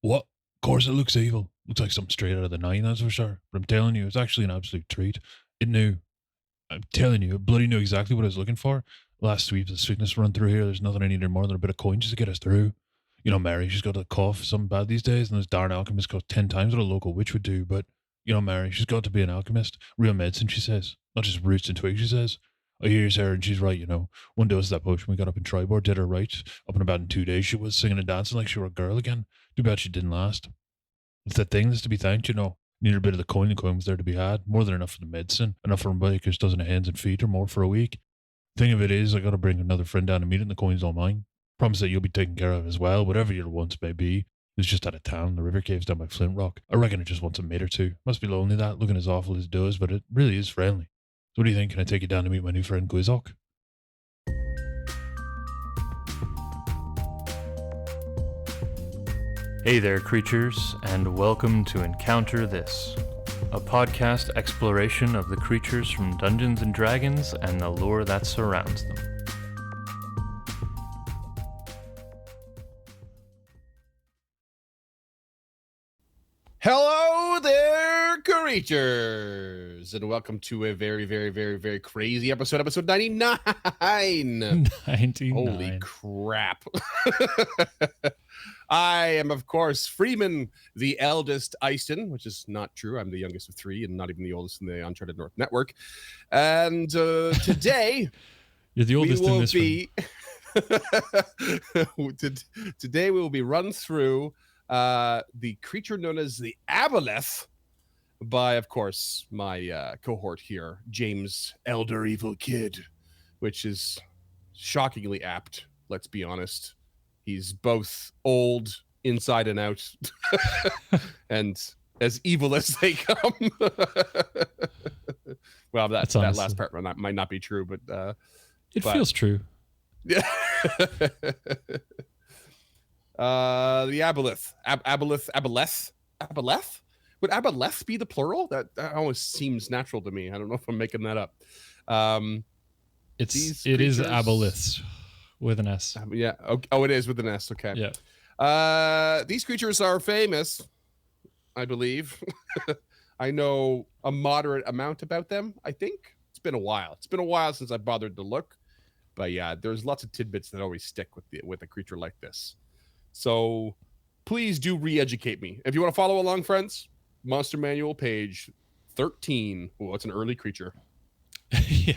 What? Of course, it looks evil. Looks like something straight out of the nine, that's for sure. But I'm telling you, it's actually an absolute treat. It knew. I'm telling you, it bloody knew exactly what I was looking for. Last week, the sickness run through here. There's nothing I needed more than a bit of coin just to get us through. You know, Mary, she's got a cough, something bad these days, and this darn alchemist costs 10 times what a local witch would do. But, you know, Mary, she's got to be an alchemist. Real medicine, she says. Not just roots and twigs, she says. I hears her, and she's right, you know. One dose of that potion we got up in Tribord did her right. Up and about in 2 days, she was singing and dancing like she were a girl again. Too bad she didn't last. It's that thing that's to be thanked, you know. Needed a bit of the coin was there to be had. More than enough for the medicine. Enough for a baker's dozen of hands and feet or more for a week. Thing of it is, I gotta bring another friend down to meet it and the coin's all mine. Promise that you'll be taken care of as well, whatever your wants may be. It's just out of town, the river caves down by Flint Rock. I reckon it just wants a mate or two. Must be lonely that, looking as awful as it does, but it really is friendly. So what do you think? Can I take you down to meet my new friend Gwizok? Hey there, creatures, and welcome to Encounter This, a podcast exploration of the creatures from Dungeons & Dragons and the lore that surrounds them. Hello there, creatures, and welcome to a very crazy episode 99. 99. Holy crap. I am, of course, Freeman, the eldest Easton, which is not true. I'm the youngest of three and not even the oldest in the Uncharted North Network. And today... You're the oldest in this room. Today we will be run through the creature known as the Aboleths by, of course, my cohort here, James Elder Evil Kid, which is shockingly apt, let's be honest. He's both old inside and out and as evil as they come. Well, that last part might not be true, but it feels true. Yeah. The Aboleth. Would Aboleth be the plural? That almost seems natural to me. I don't know if I'm making that up. It is Aboleths with an S. Yeah. Oh, it is with an S. Okay. Yeah. These creatures are famous, I believe. I know a moderate amount about them. I think it's been a while. It's been a while since I bothered to look, but yeah, there's lots of tidbits that always stick with a creature like this. So please do re-educate me. If you want to follow along, friends, Monster Manual page 13. Oh, it's an early creature. Yeah.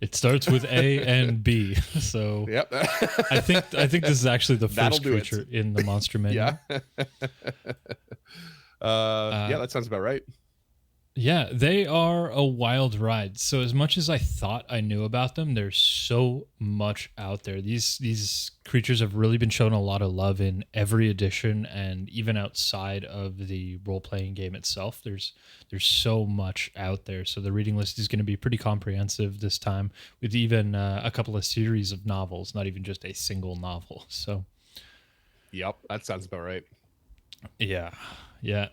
It starts with A and B. So yep. I think this is actually the first creature in the Monster Manual. Yeah. Yeah, that sounds about right. Yeah, they are a wild ride. So as much as I thought I knew about them, there's so much out there. These creatures have really been shown a lot of love in every edition, and even outside of the role-playing game itself. There's so much out there. So the reading list is going to be pretty comprehensive this time, with even a couple of series of novels, not even just a single novel. So, yep, that sounds about right. Yeah.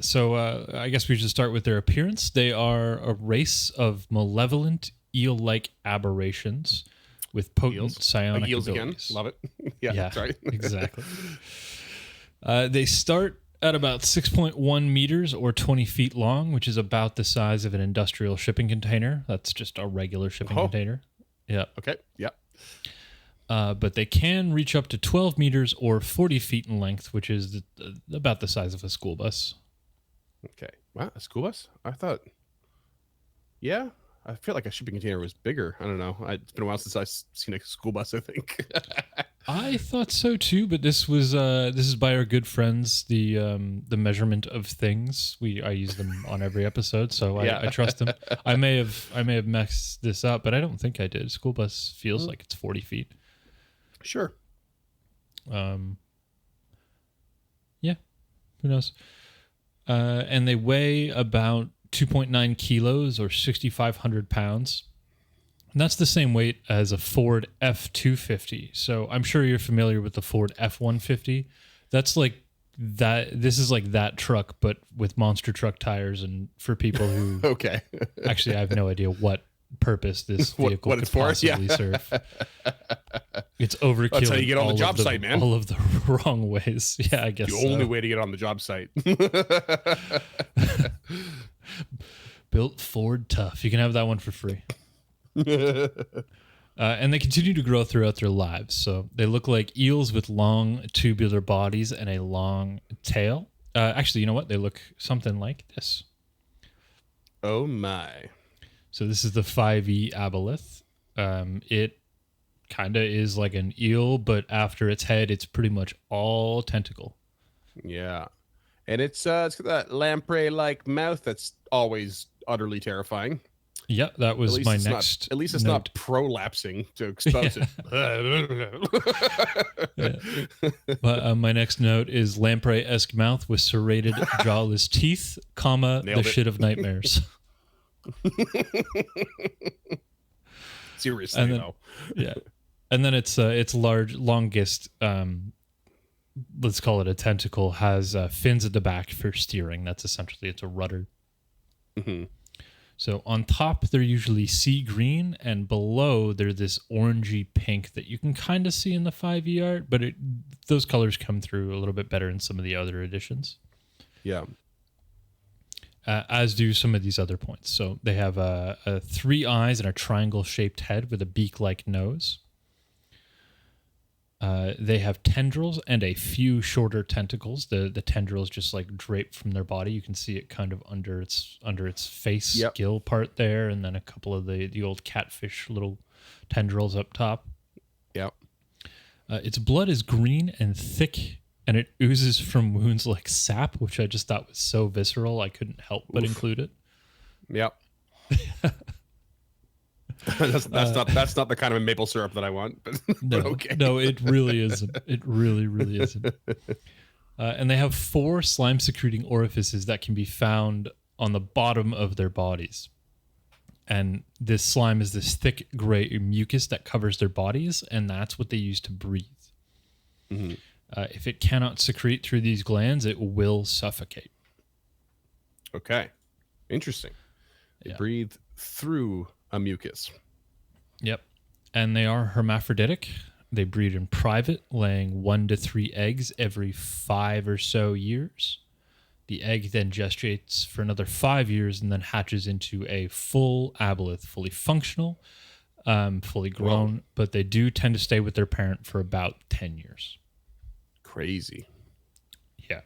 So I guess we should start with their appearance. They are a race of malevolent eel-like aberrations with potent psionic eels abilities. Again. Love it. Yeah, that's right. Exactly. They start at about 6.1 meters or 20 feet long, which is about the size of an industrial shipping container. That's just a regular shipping container. Yeah. Okay. Yeah. But they can reach up to 12 meters or 40 feet in length, which is about the size of a school bus. Okay. Wow, a school bus? I thought... Yeah, I feel like a shipping container was bigger. I don't know. It's been a while since I've seen a school bus, I think. I thought so too, but this is by our good friends, the measurement of things. I use them on every episode, so I trust them. I may have messed this up, but I don't think I did. School bus feels like it's 40 feet. Sure. Yeah. Who knows? And they weigh about 2.9 kilos or 6,500 pounds. And that's the same weight as a Ford F-250. So I'm sure you're familiar with the Ford F-150. That's like that. This is like that truck, but with monster truck tires. And for people who okay, actually, I have no idea what purpose this vehicle what could it's for, possibly yeah. serve. It's overkill. That's how you get on the all job of the- site, man. All of the wrong ways. Yeah, I guess The only so. way to get on the job site. Built Ford tough. You can have that one for free. And they continue to grow throughout their lives. So they look like eels with long tubular bodies and a long tail. Actually, you know what? They look something like this. Oh my. So this is the 5e Aboleth. It kind of is like an eel, but after its head, it's pretty much all tentacle. Yeah. And it's got that lamprey-like mouth that's always utterly terrifying. Yeah, that was my next. At least it's note. not prolapsing to expose it. Yeah. But my next note is lamprey-esque mouth with serrated jawless teeth, comma, Nailed the it. shit of nightmares. Seriously, And then- though. Yeah. And then its longest, let's call it a tentacle, has fins at the back for steering. That's essentially, it's a rudder. Mm-hmm. So on top, they're usually sea green, and below, they're this orangey pink that you can kind of see in the 5e art, but those colors come through a little bit better in some of the other editions, Yeah. as do some of these other points. So they have 3 eyes and a triangle-shaped head with a beak-like nose. They have tendrils and a few shorter tentacles. The tendrils just like drape from their body. You can see it kind of under its face Yep. gill part there, and then a couple of the old catfish little tendrils up top. Yep. Its blood is green and thick, and it oozes from wounds like sap, which I just thought was so visceral. I couldn't help but include it. Yep. that's not the kind of maple syrup that I want. But, No, but okay. no, it really isn't. It really, really isn't. And they have 4 slime secreting orifices that can be found on the bottom of their bodies. And this slime is this thick gray mucus that covers their bodies, and that's what they use to breathe. Mhm. If it cannot secrete through these glands, it will suffocate. Okay. Interesting. They Yeah. breathe through a mucus. Yep. And they are hermaphroditic. They breed in private, laying 1 to 3 eggs every 5 or so years. The egg then gestates for another 5 years and then hatches into a full aboleth, fully functional, fully grown, but they do tend to stay with their parent for about 10 years. Crazy. Yeah.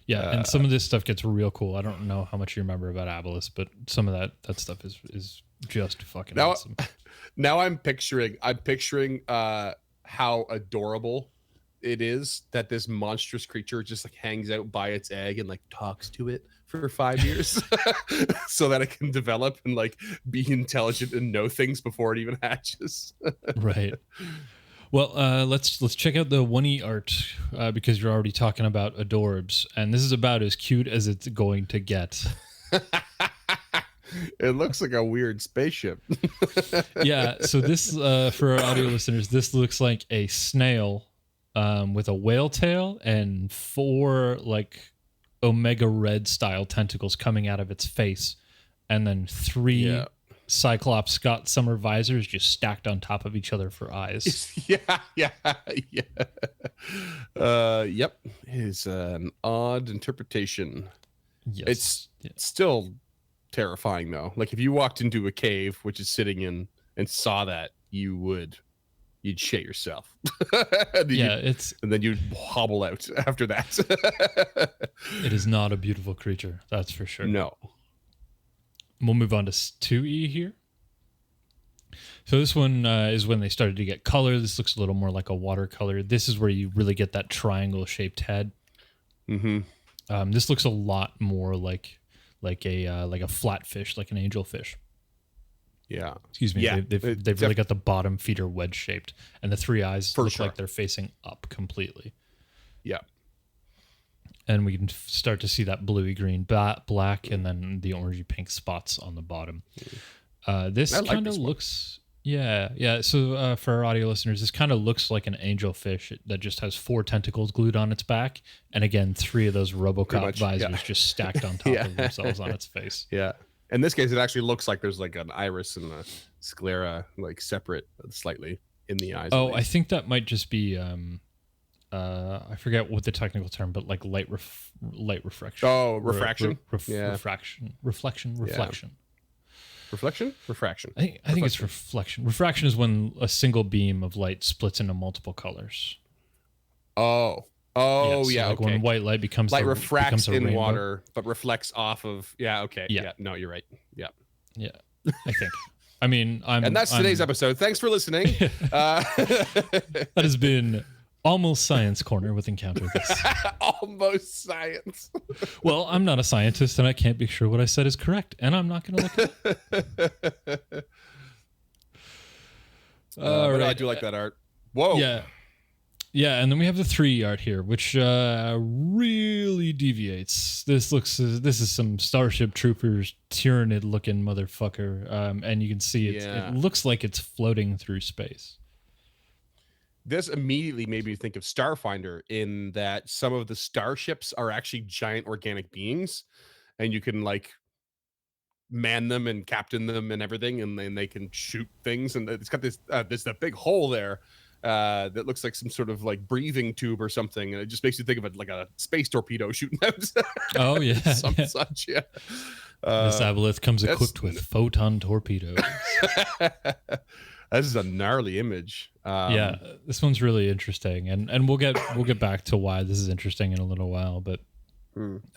Yeah, and some of this stuff gets real cool. I don't know how much you remember about aboleths, but some of that stuff is just fucking Now, awesome. now I'm picturing how adorable it is that this monstrous creature just like hangs out by its egg and like talks to it for 5 years so that it can develop and like be intelligent and know things before it even hatches. Right. Well, let's check out the 1E art because you're already talking about adorbs, and this is about as cute as it's going to get. It looks like a weird spaceship. Yeah, so this, for our audio listeners, this looks like a snail with a whale tail and 4 like Omega Red style tentacles coming out of its face, and then 3 Yeah. Cyclops Scott Summer visors just stacked on top of each other for eyes. yeah. Yep. It is an odd interpretation. Yes. It's Yeah. still terrifying though. Like if you walked into a cave, which is sitting in, and saw that, you'd shit yourself. and Yeah, and then you'd hobble out after that. it is not a beautiful creature, that's for sure. No. We'll move on to 2E here. So this one is when they started to get color. This looks a little more like a watercolor. This is where you really get that triangle-shaped head. Mm-hmm. This looks a lot more like a flatfish, like an angelfish. Yeah. Excuse me. Yeah, They've really got the bottom feet are wedge-shaped, and the 3 eyes For look sure. like they're facing up completely. Yeah. And we can start to see that bluey green black and then the orangey pink spots on the bottom. This I like kind of this one. looks, yeah. So for our audio listeners, this kind of looks like an angelfish that just has 4 tentacles glued on its back, and again 3 of those RoboCop much, visors yeah. just stacked on top Yeah. of themselves on its face. Yeah. In this case, it actually looks like there's like an iris and a sclera like separate slightly in the eyes. Oh, I think that might just be I forget what the technical term, but like light refraction. Oh, refraction. Yeah. Refraction. Refraction. I think it's reflection. Refraction is when a single beam of light splits into multiple colors. Oh, So yeah. like Okay. when white light becomes refracts a in rainbow. water, but reflects off of. Yeah. Okay. Yeah. Yeah. No, you're right. Yeah. Yeah, I think. I mean, And that's today's episode. Thanks for listening. That has been Almost Science Corner with Encounter This. Almost science. Well, I'm not a scientist, and I can't be sure what I said is correct, and I'm not going to look it up. But I do like that art. Whoa. Yeah, and then we have the 3 art here, which really deviates. This is some Starship Troopers Tyranid looking motherfucker, and you can see it looks like it's floating through space. This immediately made me think of Starfinder in that some of the starships are actually giant organic beings, and you can like man them and captain them and everything, and then they can shoot things. And it's got this that big hole there that looks like some sort of like breathing tube or something, and it just makes you think of it like a space torpedo shooting out. Oh yeah, such. Yeah. This Aboleth comes equipped with photon torpedoes. This is a gnarly image. Yeah, this one's really interesting, and we'll get back to why this is interesting in a little while. But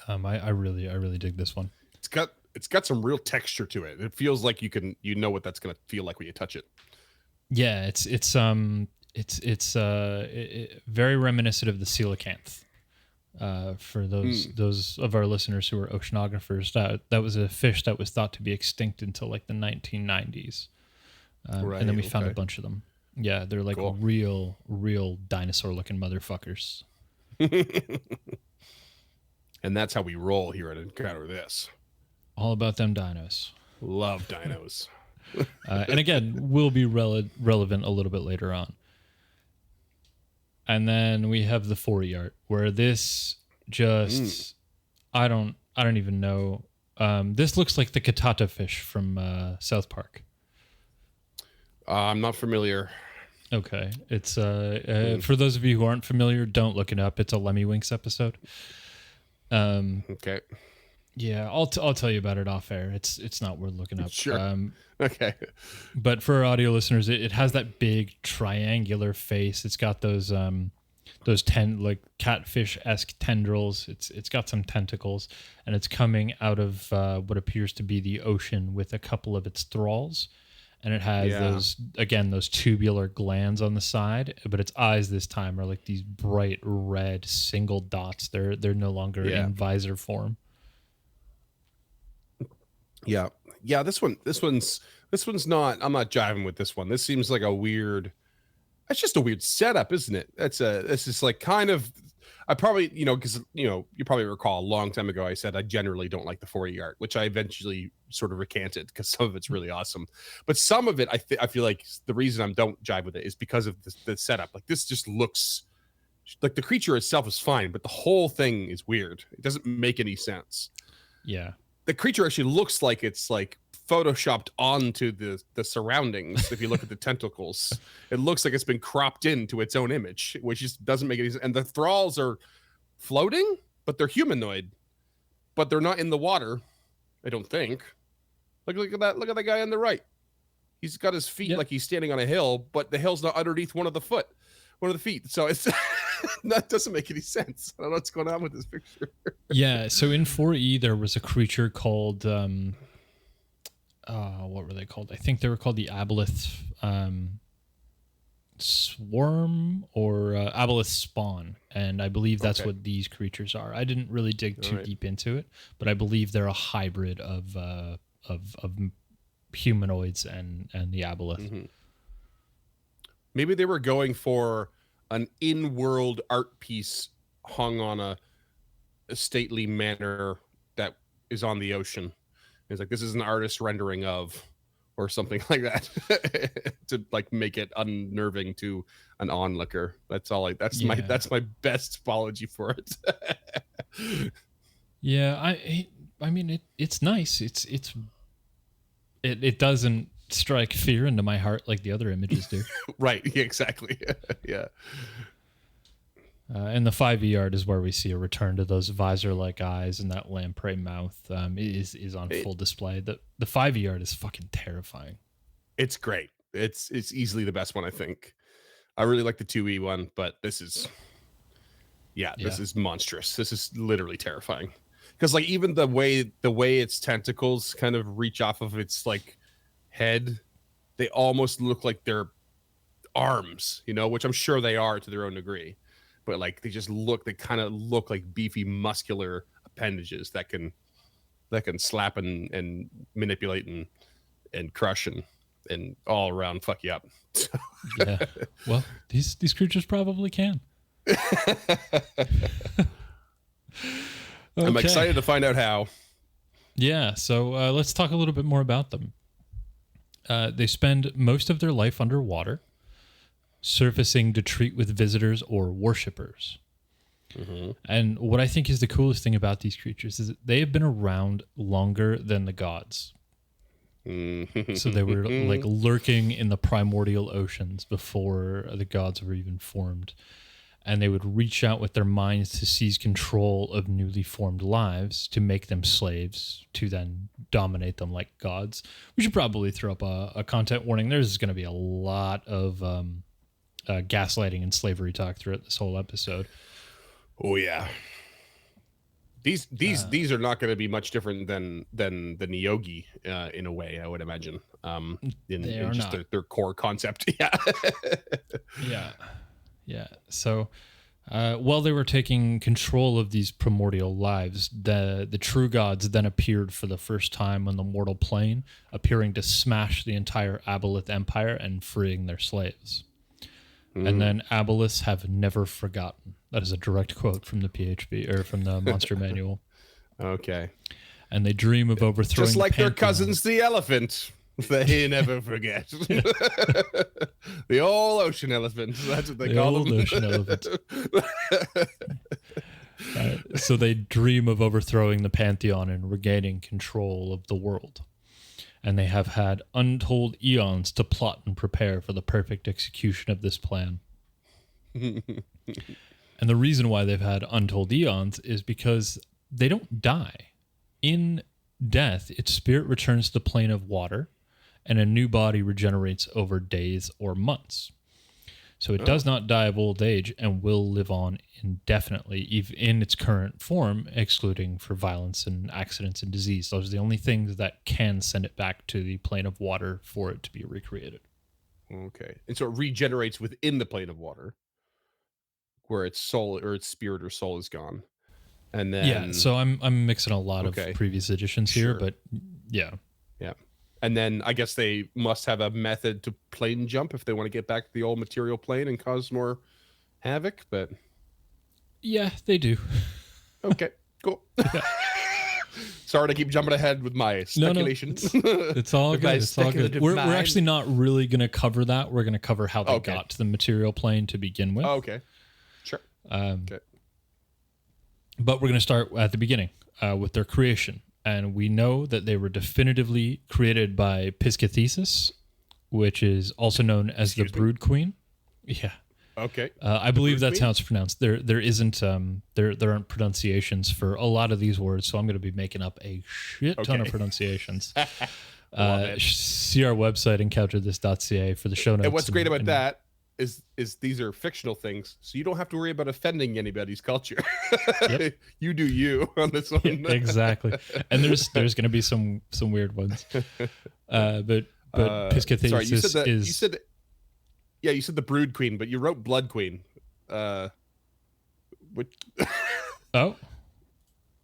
I really dig this one. It's got some real texture to it. It feels like you know what that's gonna feel like when you touch it. Yeah, it's very reminiscent of the coelacanth. For those of our listeners who are oceanographers, that was a fish that was thought to be extinct until like the 1990s. Right, and then we found a bunch of them. Yeah, they're like cool. real dinosaur-looking motherfuckers. And that's how we roll here at Encounter This. All about them dinos. Love dinos. And again, will be relevant a little bit later on. And then we have the 4E art, where this just I don't even know. This looks like the Katata fish from South Park. I'm not familiar. Okay, it's for those of you who aren't familiar, don't look it up. It's a Lemmy Winks episode. Okay. Yeah, I'll tell you about it off air. It's not worth looking up. Sure. Okay. But for our audio listeners, it has that big triangular face. It's got those like catfish-esque tendrils. It's got some tentacles, and it's coming out of what appears to be the ocean with a couple of its thralls. And it has those tubular glands on the side, but its eyes this time are like these bright red single dots. They're no longer in visor form. Yeah. This one's not. I'm not jiving with this one. This seems like a weird. It's just a weird setup, isn't it? This is like kind of. I probably, because you probably recall a long time ago I said I generally don't like the 4E art, which I eventually sort of recanted because some of it's really awesome, but some of it I feel like the reason I don't jive with it is because of the setup. Like this just looks like the creature itself is fine, but the whole thing is weird. It doesn't make any sense. Yeah, the creature actually looks like it's like photoshopped onto the surroundings. If you look at the tentacles, it looks like it's been cropped into its own image, which just doesn't make any sense. And the thralls are floating, but they're humanoid, but they're not in the water, I don't think. Look at that. Look at that guy on the right. He's got his feet like he's standing on a hill, but the hill's not underneath one of the feet. So it's that doesn't make any sense. I don't know what's going on with this picture. Yeah. So in 4E, there was a creature called what were they called? I think they were called the Aboleths swarm or Aboleth spawn, and I believe that's what these creatures are. I didn't really dig too deep into it, but I believe they're a hybrid of humanoids and the Aboleth. Mm-hmm. Maybe they were going for an in-world art piece hung on a stately manner that is on the ocean. It's like, this is an artist rendering of, or something like that, to like make it unnerving to an onlooker. That's all. That's my best apology for it. Yeah, I mean it's nice. It's it doesn't strike fear into my heart like the other images do. Right. Yeah, exactly. Yeah. And the 5e art is where we see a return to those visor-like eyes and that lamprey mouth is on full display. The 5e art is fucking terrifying. It's great. It's easily the best one, I think. I really like the 2e one, but this is this is monstrous. This is literally terrifying. Because like even the way its tentacles kind of reach off of its like head, they almost look like they're arms, which I'm sure they are to their own degree. But like they kind of look like beefy muscular appendages that can slap and manipulate and crush and all around fuck you up. Yeah. Well, these creatures probably can. I'm excited to find out how. Yeah, so let's talk a little bit more about them. They spend most of their life underwater, surfacing to treat with visitors or worshippers. Mm-hmm. And what I think is the coolest thing about these creatures is that they have been around longer than the gods. Mm-hmm. So they were like lurking in the primordial oceans before the gods were even formed. And they would reach out with their minds to seize control of newly formed lives, to make them slaves, to then dominate them like gods. We should probably throw up a content warning. There's going to be a lot of gaslighting and slavery talk throughout this whole episode. Oh yeah, these are not going to be much different than the Niyogi in a way, I would imagine. In just their core concept. Yeah. Yeah. So while they were taking control of these primordial lives, the true gods then appeared for the first time on the mortal plane, appearing to smash the entire Aboleth empire and freeing their slaves. And then Aboleths have never forgotten. That is a direct quote from the PHP or from the Monster Manual. Okay. And they dream of overthrowing just like their Pantheon. cousins, the elephant. They never forget. The old ocean elephant. That's what they call them. Ocean elephant. So they dream of overthrowing the Pantheon and regaining control of the world. And they have had untold eons to plot and prepare for the perfect execution of this plan. And the reason why they've had untold eons is because they don't die. In death, its spirit returns to the plane of water, and a new body regenerates over days or months. So it does not die of old age and will live on indefinitely, even in its current form, excluding for violence and accidents and disease. Those are the only things that can send it back to the plane of water for it to be recreated. Okay. And so it regenerates within the plane of water, where its soul or its spirit or soul is gone. And then so I'm mixing a lot of previous editions here, but yeah. And then I guess they must have a method to plane jump if they want to get back to the old material plane and cause more havoc, but yeah, they do. Okay, cool. Sorry to keep jumping ahead with my speculations. No, it's all good. It's all good. We're actually not really going to cover that. We're going to cover how they got to the material plane to begin with. Okay, sure. But we're going to start at the beginning with their creation. And we know that they were definitively created by Piscathesis, which is also known as the Brood Queen. Yeah. Okay. I believe that's how it's pronounced. There aren't pronunciations for a lot of these words, so I'm going to be making up a shit ton of pronunciations. See our website, encounterthis.ca, for the show notes. And what's great about that is these are fictional things, so you don't have to worry about offending anybody's culture. Yep. You do you on this one. Exactly. And there's going to be some weird ones. But Piscathesis sorry, you said the Brood Queen, but you wrote Blood Queen. Which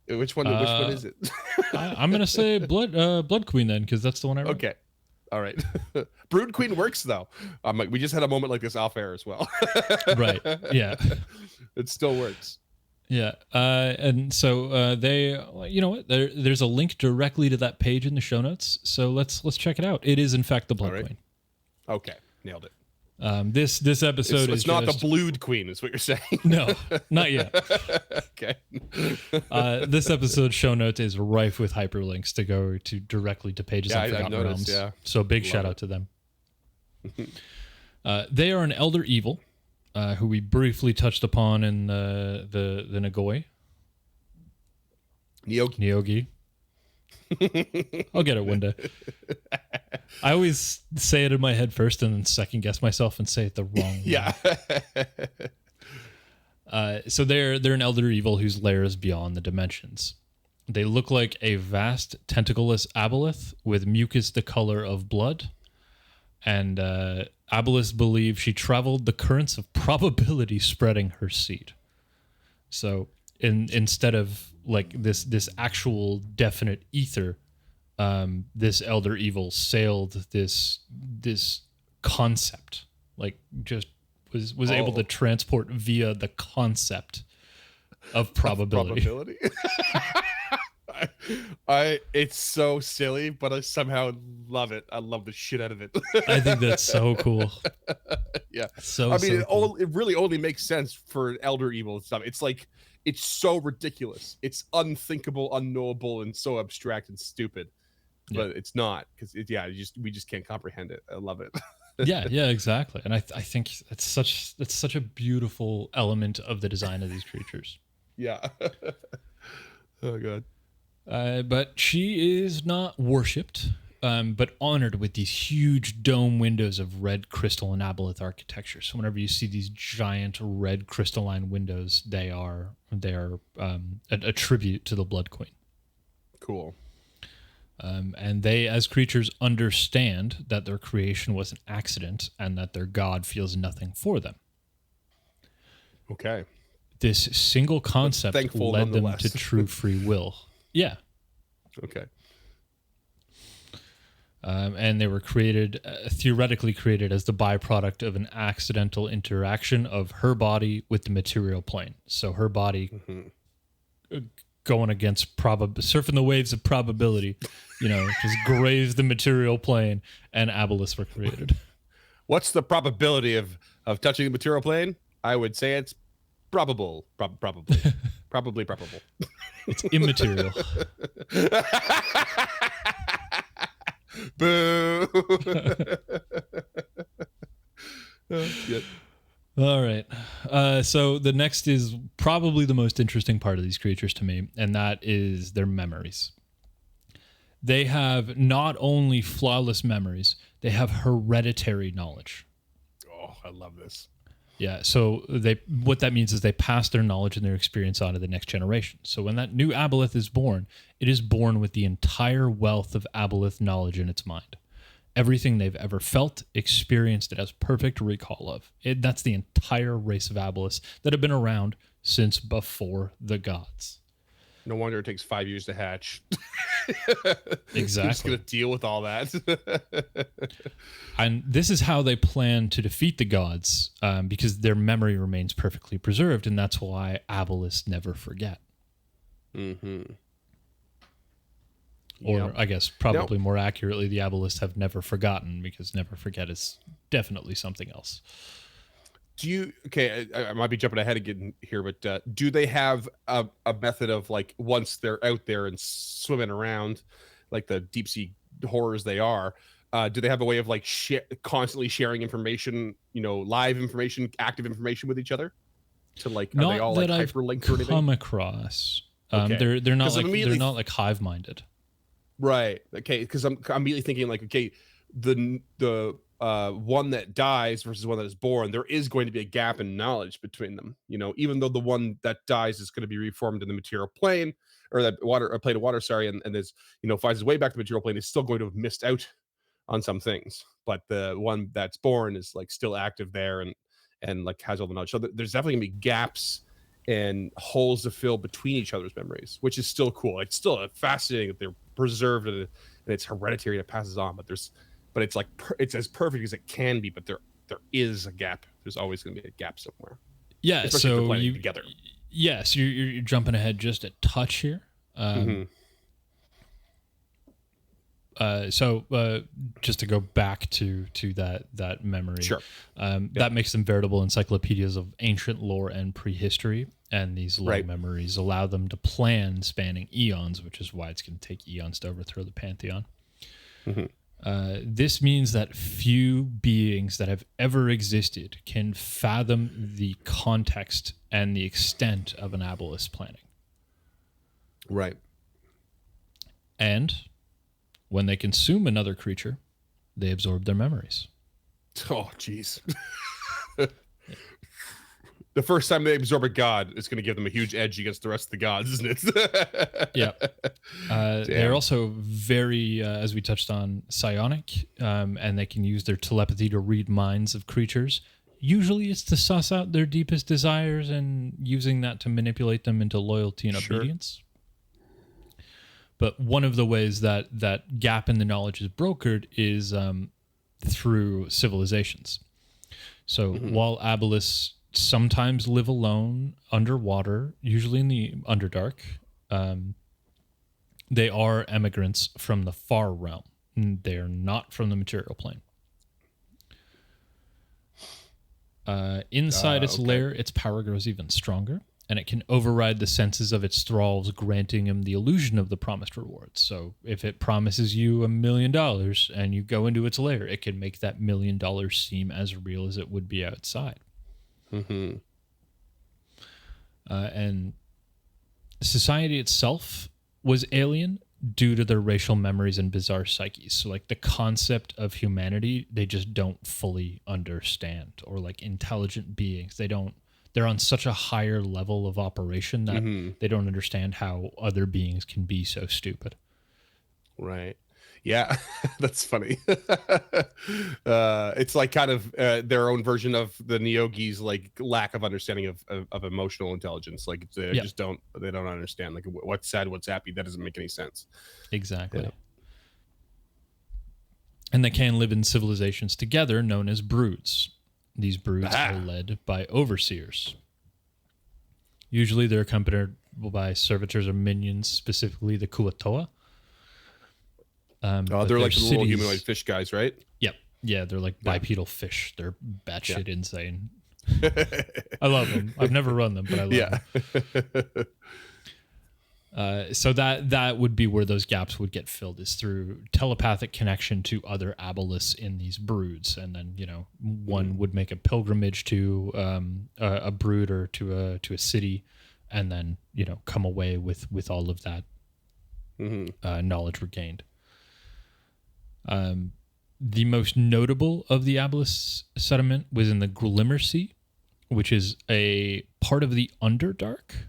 Which one is it? I'm going to say Blood Queen then, because that's the one I wrote. Okay. All right. Brood Queen works, though. We just had a moment like this off air as well. Right. Yeah. It still works. Yeah. And so they, you know what? There's a link directly to that page in the show notes. So let's check it out. It is, in fact, the Blood Queen. Okay. Nailed it. This episode It's is not just, the Blued Queen, is what you're saying. no, not yet. Okay. This episode's show notes is rife with hyperlinks to go to directly to pages Yeah, on I've Forgotten noticed, Realms. yeah. So big Love shout it. out to them. They are an elder evil, who we briefly touched upon in the Nagoi. Nyogi. Neogi. I'll get it one day. I always say it in my head first and then second guess myself and say it the wrong way. Yeah. So they're an elder evil whose lair is beyond the dimensions. They look like a vast tentacleless aboleth with mucus the color of blood. And Aboleths believe she traveled the currents of probability spreading her seed. So instead of like this actual definite ether, this elder evil sailed this concept, like just was able to transport via the concept of probability. Probability. It's so silly, but I somehow love it. I love the shit out of it. I think that's so cool. Yeah. So I mean, so cool. it really only makes sense for an elder evil and stuff. It's like, it's so ridiculous. It's unthinkable, unknowable, and so abstract and stupid. But it's not, because we just can't comprehend it. I love it. yeah, exactly. And I think it's such a beautiful element of the design of these creatures. Yeah. Oh god. But she is not worshipped, but honored with these huge dome windows of red crystal and aboleth architecture. So whenever you see these giant red crystalline windows, they are a tribute to the Blood Queen. Cool. And they, as creatures, understand that their creation was an accident and that their god feels nothing for them. Okay. This single concept thankful led them nonetheless. to true free will. Yeah. Okay. And they were created, theoretically created as the byproduct of an accidental interaction of her body with the material plane. So her body going against surfing the waves of probability, just grazed the material plane, and aboleths were created. What's the probability of touching the material plane? I would say it's probable. Probably. Probably probable. It's immaterial. Boo. Good. All right. So the next is probably the most interesting part of these creatures to me, and that is their memories. They have not only flawless memories, they have hereditary knowledge. Oh, I love this. Yeah, so what that means is they pass their knowledge and their experience on to the next generation. So when that new aboleth is born, it is born with the entire wealth of aboleth knowledge in its mind. Everything they've ever felt, experienced, it has perfect recall of. That's the entire race of aboleths that have been around since before the gods. No wonder it takes 5 years to hatch. Exactly. You're just going to deal with all that. And this is how they plan to defeat the gods, because their memory remains perfectly preserved, and that's why aboleths never forget. Mm-hmm. Or Yep. I guess probably more accurately, the aboleths have never forgotten, because never forget is definitely something else. Do you, okay, I might be jumping ahead again here, but do they have a method of, like, once they're out there and swimming around like the deep sea horrors they are, do they have a way of, like, constantly sharing information, live information, active information with each other? To, like, are Not they all that like I've hyperlinked or anything? come across. Okay. They're not 'Cause like immediately- they're not like hive-minded. Right. Okay. Because I'm immediately thinking, like, okay, the one that dies versus one that is born, there is going to be a gap in knowledge between them. Even though the one that dies is going to be reformed in the material plane, or that plane of water, sorry, and is finds his way back to the material plane, is still going to have missed out on some things. But the one that's born is, like, still active there and like has all the knowledge. So there's definitely gonna be gaps and holes to fill between each other's memories, which is still cool. It's still fascinating that they're preserved and it's hereditary and it passes on. But it's like it's as perfect as it can be. But there is a gap. There's always going to be a gap somewhere. Yeah. Especially if they're So playing together. Yes, you're jumping ahead just a touch here. Just to go back to that memory, Sure. that makes them veritable encyclopedias of ancient lore and prehistory, and these long Right. memories allow them to plan spanning eons, which is why it's going to take eons to overthrow the pantheon. Mhm. This means that few beings that have ever existed can fathom the context and the extent of an Aboleths planning. Right. And when they consume another creature, they absorb their memories. Oh, jeez. The first time they absorb a god, it's going to give them a huge edge against the rest of the gods, isn't it? Yeah. They're also very, as we touched on, psionic, and they can use their telepathy to read minds of creatures. Usually it's to suss out their deepest desires and using that to manipulate them into loyalty and Sure. obedience. But one of the ways that gap in the knowledge is brokered is through civilizations. So while Aboleths sometimes live alone underwater, usually in the Underdark, they are emigrants from the far realm. They're not from the material plane. Inside its okay. lair, its power grows even stronger, and it can override the senses of its thralls, granting him the illusion of the promised rewards. So if it promises you $1 million and you go into its lair, it can make that $1 million seem as real as it would be outside. Mm-hmm. And society itself was alien due to their racial memories and bizarre psyches. So like the concept of humanity, they just don't fully understand, or like intelligent beings. They're on such a higher level of operation that they don't understand how other beings can be so stupid. Right. Yeah, that's funny. It's like kind of their own version of the Neogi's like lack of understanding of emotional intelligence. Like they just don't understand like what's sad, what's happy. That doesn't make any sense. Exactly. Yeah. And they can live in civilizations together known as broods. These broods are led by overseers. Usually they're accompanied by servitors or minions, specifically the Kuatoa. They're like the little humanoid fish guys, right? Yep. Yeah, they're like bipedal fish. They're batshit insane. I love them. I've never run them, but I love them. So that would be where those gaps would get filled, is through telepathic connection to other Aboleths in these broods. And then, one would make a pilgrimage to a brood or to a city, and then, come away with all of that knowledge regained. The most notable of the Aboleths settlement was in the Glimmer Sea, which is a part of the Underdark.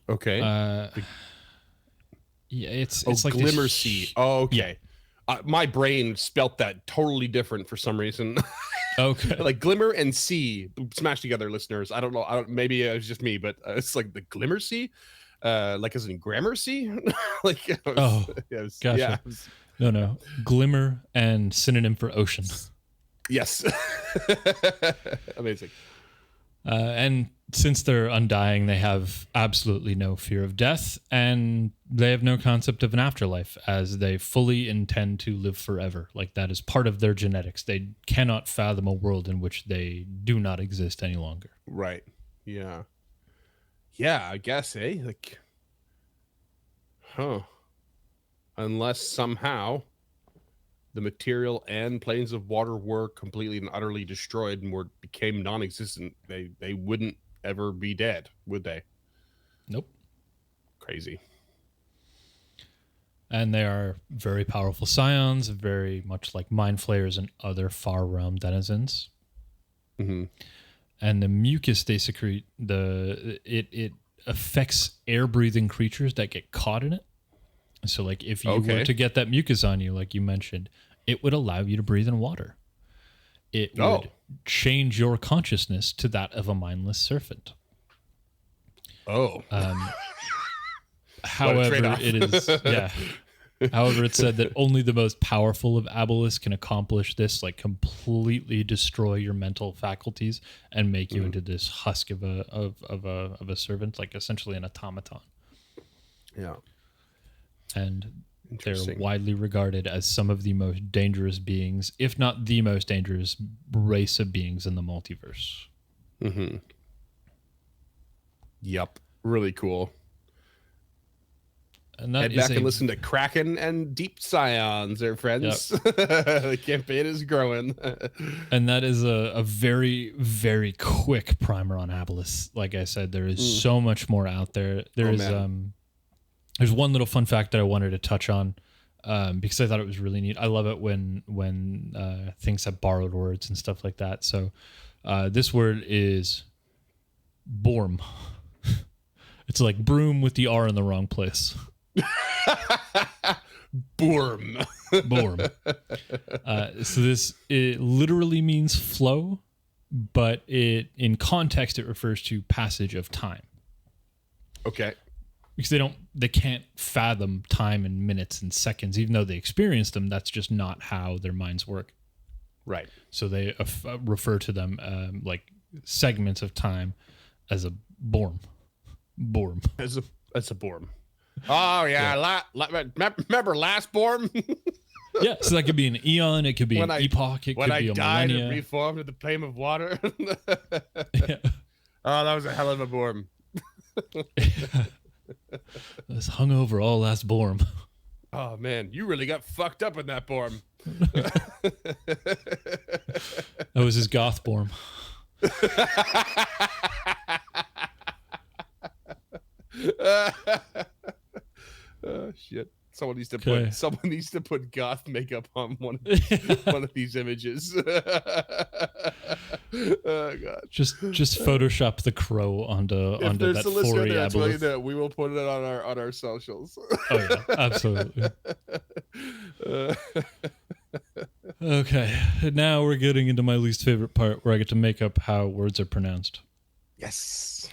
Okay. Yeah, it's like Glimmer Sea. Oh, okay. My brain spelt that totally different for some reason. Okay. Like Glimmer and Sea smashed together, listeners. I don't know. Maybe it was just me, but it's like the Glimmer Sea. Like as in Gramercy? Like gotcha. Yeah. No. Glimmer and synonym for ocean. Yes. Amazing. And since they're undying, they have absolutely no fear of death, and they have no concept of an afterlife, as they fully intend to live forever. Like that is part of their genetics. They cannot fathom a world in which they do not exist any longer. Right. Yeah. Yeah, I guess, like, unless somehow the material and planes of water were completely and utterly destroyed and became non-existent, they wouldn't ever be dead, would they? Nope. Crazy. And they are very powerful scions, very much like mind flayers and other far realm denizens. Mm-hmm. And the mucus they secrete, it affects air-breathing creatures that get caught in it. So, like, if you were to get that mucus on you, like you mentioned, it would allow you to breathe in water. It would change your consciousness to that of a mindless serpent. However, it is However, it's said that only the most powerful of Aboleths can accomplish this, like completely destroy your mental faculties and make you into this husk of a servant, like essentially an automaton. Yeah. And They're Interesting. widely regarded as some of the most dangerous beings, if not the most dangerous race of beings in the multiverse. Mm-hmm. Yep. Really cool. And that Head is back a and listen to Kraken and Deep Scions, there, friends. The campaign is growing. and that is a very, very quick primer on Aboleths. Like I said, there is so much more out there. There's one little fun fact that I wanted to touch on, because I thought it was really neat. I love it when things have borrowed words and stuff like that. So this word is borm. It's like broom with the R in the wrong place. Boom. Borm. So it literally means flow, but in context it refers to passage of time. Okay. Because they can't fathom time in minutes and seconds, even though they experience them. That's just not how their minds work. Right. So they refer to them like segments of time as a borm. Borm. As a Borm. Oh yeah. Remember last Borm? Yeah. So that could be an eon. It could be When an I- epoch. It when could I be a died and millennia. reformed in the flame of water. Yeah. Oh, that was a hell of a Borm. This hungover all last borm. Oh man, you really got fucked up in that Borm. That was his goth borm. Oh shit. Someone needs to put goth makeup on one of these images. Oh god. Just Photoshop the crow onto If there's that a listener furry there that's willing aboleth. to, we will put it on our socials. Oh yeah, absolutely. Okay, now we're getting into my least favorite part, where I get to make up how words are pronounced. Yes.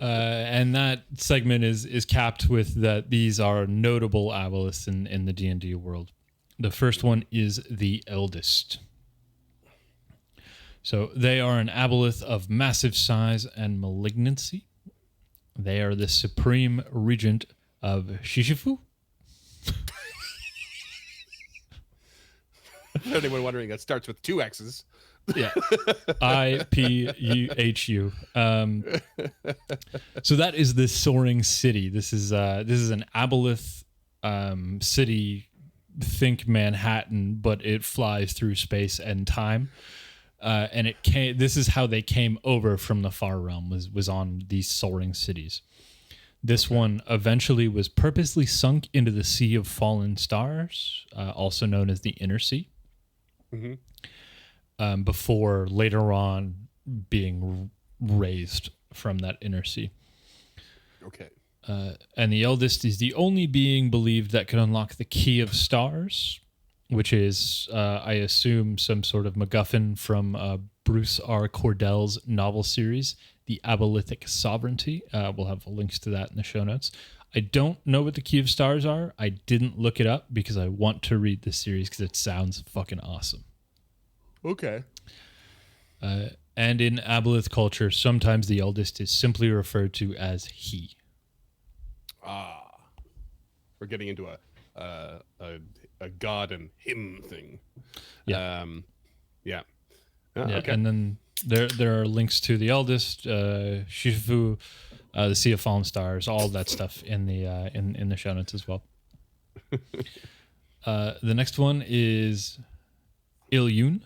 And that segment is capped with that these are notable aboleths in the D&D world. The first one is the eldest. So they are an aboleth of massive size and malignancy. They are the supreme regent of Shishifu. For anyone wondering, that starts with 2 X's. Yeah, IPUHU. So that is the soaring city. This is an aboleth city. Think Manhattan, but it flies through space and time. And it came. This is how they came over from the far realm. Was on these soaring cities. This one eventually was purposely sunk into the Sea of Fallen Stars, also known as the Inner Sea. Mm-hmm. Before later on being raised from that inner sea. Okay. And the eldest is the only being believed that can unlock the Key of Stars, which is, I assume, some sort of MacGuffin from Bruce R. Cordell's novel series, The Abolithic Sovereignty. We'll have links to that in the show notes. I don't know what the Key of Stars are. I didn't look it up because I want to read this series because it sounds fucking awesome. Okay. And in aboleth culture, sometimes the eldest is simply referred to as he. We're getting into a god and him thing. Yeah. Yeah. Yeah, Okay. and then there are links to the eldest, Shifu, the Sea of Fallen Stars, all that stuff in the in the show notes as well. The next one is Ilyun.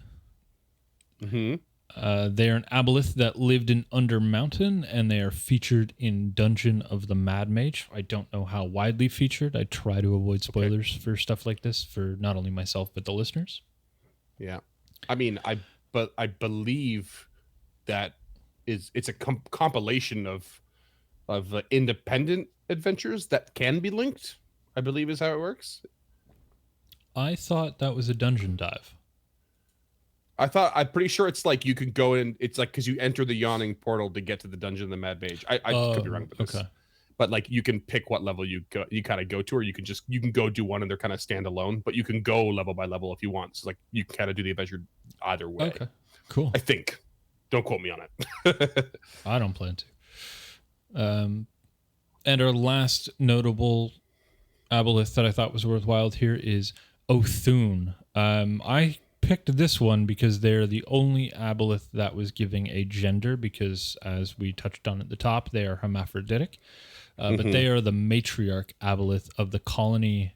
Mm-hmm. They are an aboleth that lived in Under Mountain, and they are featured in Dungeon of the Mad Mage. I don't know how widely featured. I try to avoid spoilers for stuff like this for not only myself but the listeners. Yeah. I mean, I believe that it's a compilation of independent adventures that can be linked, I believe is how it works. I thought that was a dungeon dive. I'm pretty sure it's like you can go in. It's like because you enter the yawning portal to get to the dungeon of the Mad Mage. I could be wrong with this. Okay. But like you can pick what level you kind of go to, or you can go do one and they're kind of standalone. But you can go level by level if you want. So like you kind of do the adventure either way. Okay. Cool. I think. Don't quote me on it. I don't plan to. And our last notable aboleth that I thought was worthwhile here is Othune. I picked this one because they're the only aboleth that was giving a gender, because as we touched on at the top, they are hermaphroditic. But they are the matriarch aboleth of the colony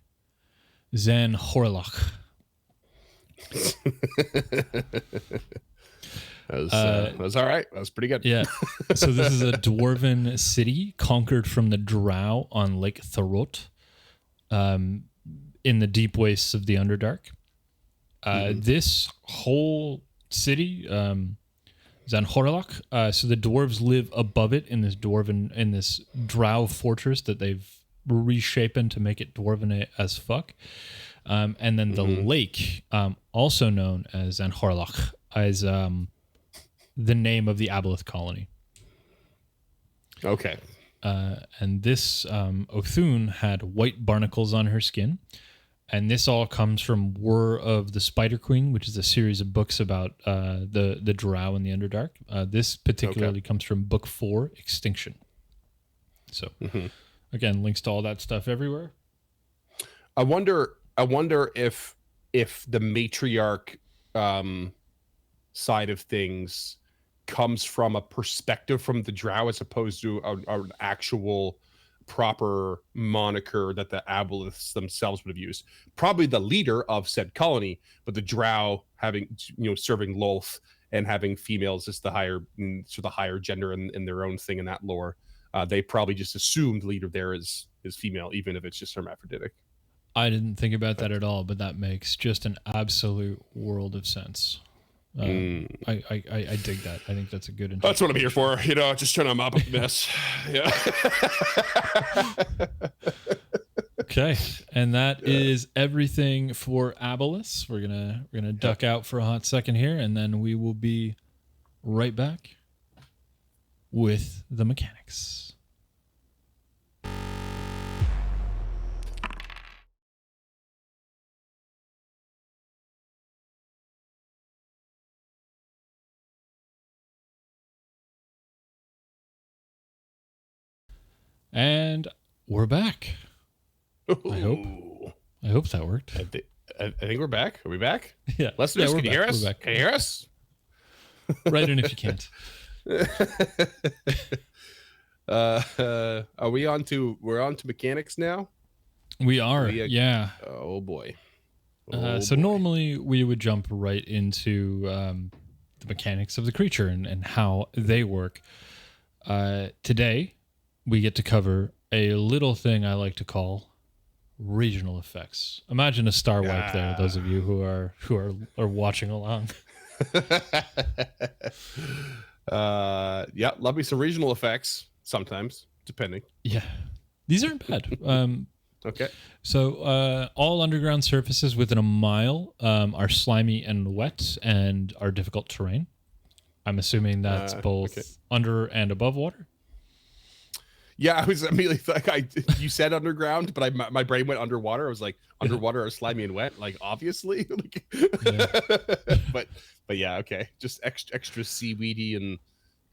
Zan Horlach. That was all right. That was pretty good. Yeah. So this is a dwarven city conquered from the Drow on Lake Thorot, in the deep wastes of the Underdark. This whole city, Zanhorlach, so the dwarves live above it in this drow fortress that they've reshapen to make it dwarven as fuck. And then the lake, also known as Zanhorlach, is the name of the Aboleth colony. Okay. And this Othune had white barnacles on her skin. And this all comes from War of the Spider Queen, which is a series of books about the Drow in the Underdark. This particularly comes from Book 4, Extinction. So, again, links to all that stuff everywhere. I wonder if the matriarch side of things comes from a perspective from the Drow as opposed to an actual proper moniker that the Aboleths themselves would have used. Probably the leader of said colony, but the Drow having, serving Lolth and having females as the higher gender in their own thing in that lore. They probably just assumed the leader there is female, even if it's just hermaphroditic. I didn't think about that at all, but that makes just an absolute world of sense. I dig that. I think that's a good. That's what I'm here for. Just trying to mop up the mess. Yeah. Okay, and that is everything for Aboleths. We're gonna duck out for a hot second here, and then we will be right back with the mechanics. And we're back. I hope that worked. I think we're back. Are we back? Yeah. Listeners, yeah, can you hear us? We're back. Can you hear us? Write in if you can't. Are we we're on to mechanics now? We are. Yeah. Oh boy. So normally we would jump right into the mechanics of the creature and how they work. Today we get to cover a little thing I like to call regional effects. Imagine a star wipe there, those of you who are watching along. Love me some regional effects sometimes, depending. Yeah. These aren't bad. Okay. So all underground surfaces within a mile are slimy and wet and are difficult terrain. I'm assuming that's both under and above water. Yeah, I was immediately you said underground, but my brain went underwater. I was like, underwater are slimy and wet, like obviously. But yeah, okay, just extra seaweedy and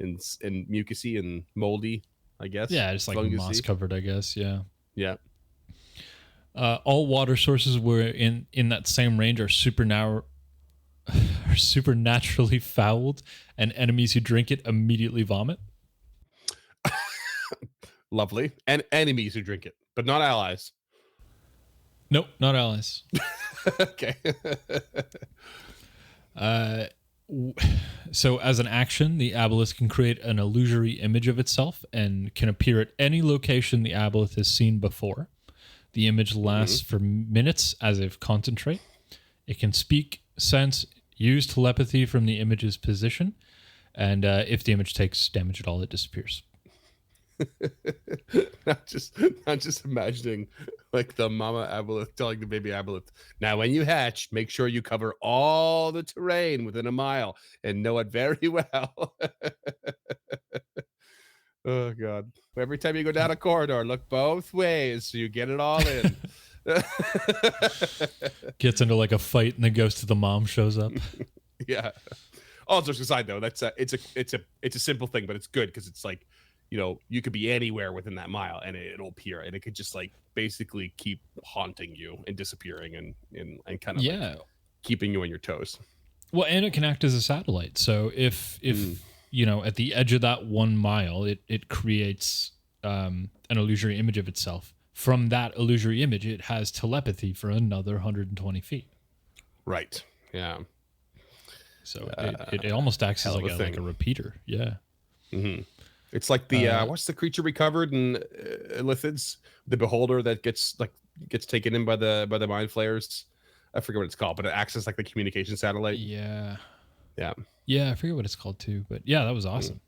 mucusy and moldy, I guess. Yeah, just like fungusy. moss covered, I guess. Yeah. Yeah. All water sources were in that same range are supernaturally fouled, and enemies who drink it immediately vomit. Lovely. And enemies who drink it, but not allies. Nope, not allies. Okay. So as an action, the Aboleth can create an illusory image of itself and can appear at any location the Aboleth has seen before. The image lasts for minutes as if concentrate. It can speak, sense, use telepathy from the image's position, and if the image takes damage at all, it disappears. not just imagining like the mama Aboleth telling the baby Aboleth, now when you hatch, make sure you cover all the terrain within a mile and know it very well. Oh god. Every time you go down a corridor, look both ways so you get it all in. Gets into like a fight and the ghost of the mom shows up. Yeah. All jokes aside though, that's it's a simple thing, but it's good because it's like you could be anywhere within that mile and it'll appear, and it could just like basically keep haunting you and disappearing and kind of Yeah. like keeping you on your toes. Well, and it can act as a satellite. So if at the edge of that 1 mile, it creates an illusory image of itself. From that illusory image, it has telepathy for another 120 feet. Right. Yeah. So it almost acts as like a repeater. Yeah. Mm-hmm. It's like the what's the creature we covered in Lithids? The beholder that gets taken in by the mind flayers. I forget what it's called, but it acts as like the communication satellite. Yeah. Yeah. Yeah, I forget what it's called too, but yeah, that was awesome.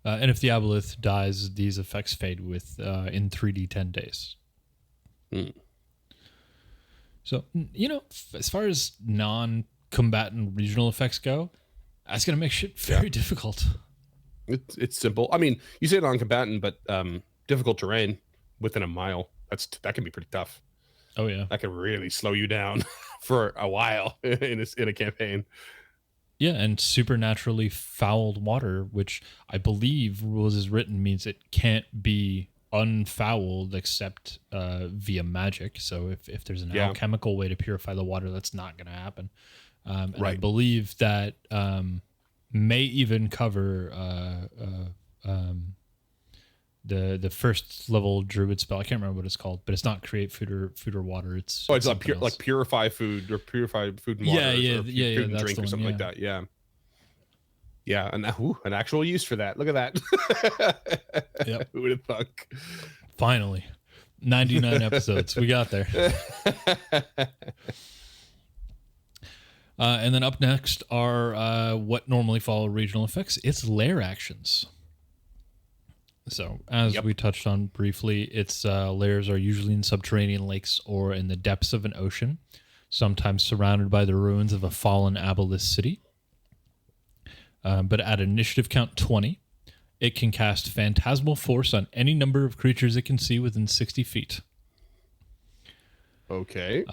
And if the Aboleth dies, these effects fade with in 3D 10 days. So, as far as non-combatant regional effects go, that's going to make shit very difficult. It's simple. I mean, you say non-combatant, but difficult terrain within a mile. That can be pretty tough. Oh yeah, that can really slow you down for a while in a campaign. Yeah, and supernaturally fouled water, which I believe rules as written means it can't be unfouled except via magic. So if there's an alchemical way to purify the water, that's not going to happen. And I believe that may even cover the first level druid spell. I can't remember what it's called, but it's not create food or water. It's like purify food or purify food and water. Food and drink or something like that. Yeah, and an actual use for that. Look at that. Yep. Who would have thunk? Finally, 99 episodes. We got there. And then up next are what normally follow regional effects. It's lair actions. So, as we touched on briefly, its lairs are usually in subterranean lakes or in the depths of an ocean, sometimes surrounded by the ruins of a fallen Aboleth city. But at initiative count 20, it can cast Phantasmal Force on any number of creatures it can see within 60 feet. Okay.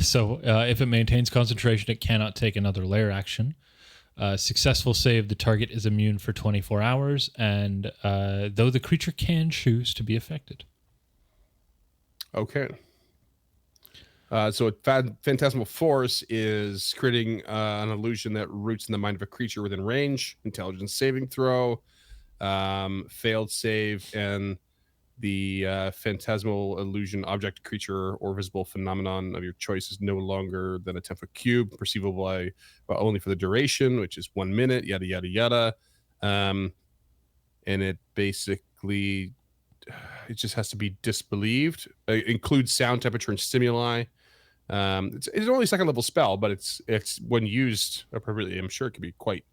So if it maintains concentration, it cannot take another lair action. Successful save, the target is immune for 24 hours, and though the creature can choose to be affected. Okay. So Phantasmal Force is creating an illusion that roots in the mind of a creature within range, intelligence saving throw, failed save, and the phantasmal illusion object, creature, or visible phenomenon of your choice is no longer than a 10-foot cube, perceivable by only for the duration, which is 1 minute, yada, yada, yada. And it basically, it just has to be disbelieved. It includes sound, temperature, and stimuli. It's only a second level spell, but it's when used appropriately, I'm sure it could be quite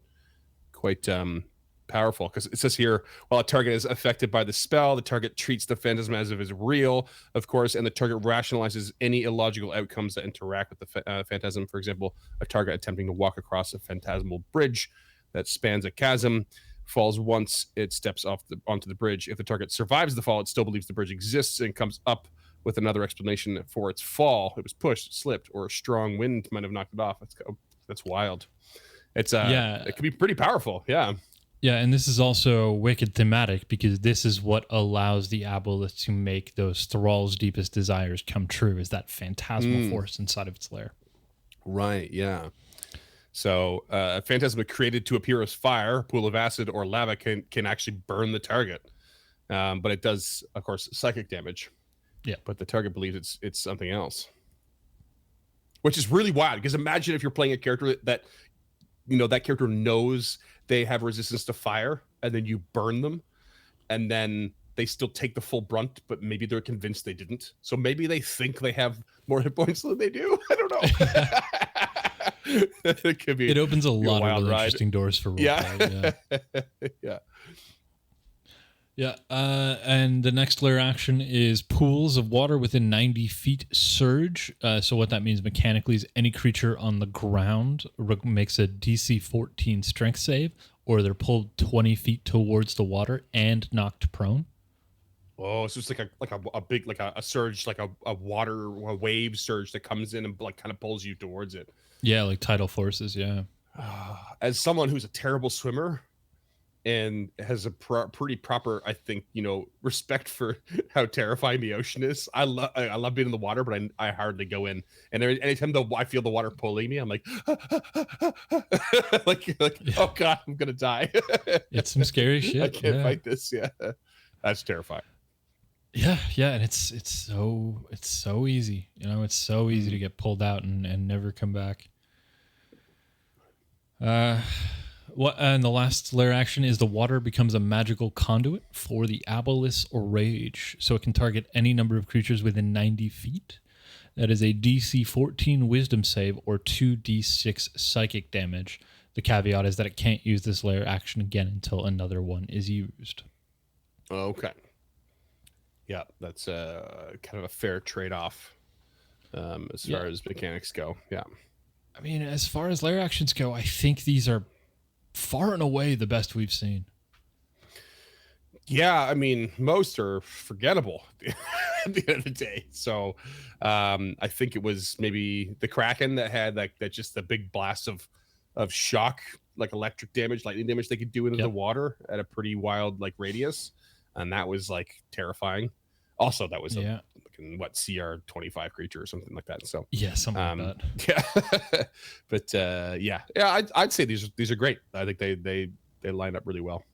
powerful, because it says here, while a target is affected by the spell, the target treats the phantasm as if it's real, of course, and the target rationalizes any illogical outcomes that interact with the phantasm. For example, a target attempting to walk across a phantasmal bridge that spans a chasm falls once it steps onto the bridge. If the target survives the fall, it still believes the bridge exists and comes up with another explanation for its fall. It was pushed, slipped, or a strong wind might have knocked it off. That's wild. It can be pretty powerful. Yeah, and this is also wicked thematic, because this is what allows the Aboleth to make those thrall's deepest desires come true, is that phantasmal force inside of its lair. Right, yeah. So a phantasm created to appear as fire, a pool of acid, or lava can actually burn the target. But it does, of course, psychic damage. Yeah. But the target believes it's something else. Which is really wild, because imagine if you're playing a character that character knows they have resistance to fire, and then you burn them, and then they still take the full brunt, but maybe they're convinced they didn't. So maybe they think they have more hit points than they do. I don't know. It opens a lot of really interesting doors for roleplay. Yeah. Yeah, and the next lair action is pools of water within 90 feet surge. So what that means mechanically is any creature on the ground makes a DC 14 strength save, or they're pulled 20 feet towards the water and knocked prone. Oh, it's just like a big, like a surge, like a wave surge that comes in and like kind of pulls you towards it. Yeah, like tidal forces, yeah. As someone who's a terrible swimmer, and has a pretty proper, I think, respect for how terrifying the ocean is. I love being in the water, but I hardly go in. And anytime I feel the water pulling me, I'm like, like, Yeah. oh god, I'm gonna die. It's some scary I shit. can't Yeah. fight this. Yeah, that's terrifying. Yeah, and it's so easy. It's so easy to get pulled out and never come back. And the last lair action is the water becomes a magical conduit for the Aboleths or Rage, so it can target any number of creatures within 90 feet. That is a DC 14 Wisdom save or 2d6 psychic damage. The caveat is that it can't use this lair action again until another one is used. Okay. Yeah, that's kind of a fair trade-off as far as mechanics go. Yeah. I mean, as far as lair actions go, I think these are far and away the best we've seen. Yeah, I mean, most are forgettable at the end of the day. So I think it was maybe the Kraken that had that just the big blast of shock, like electric damage, lightning damage they could do into the water at a pretty wild like radius. And that was like terrifying. Also, that was a CR 25 creature or something like that. So yeah, something like that. Yeah, but yeah, I'd say these are great. I think they line up really well.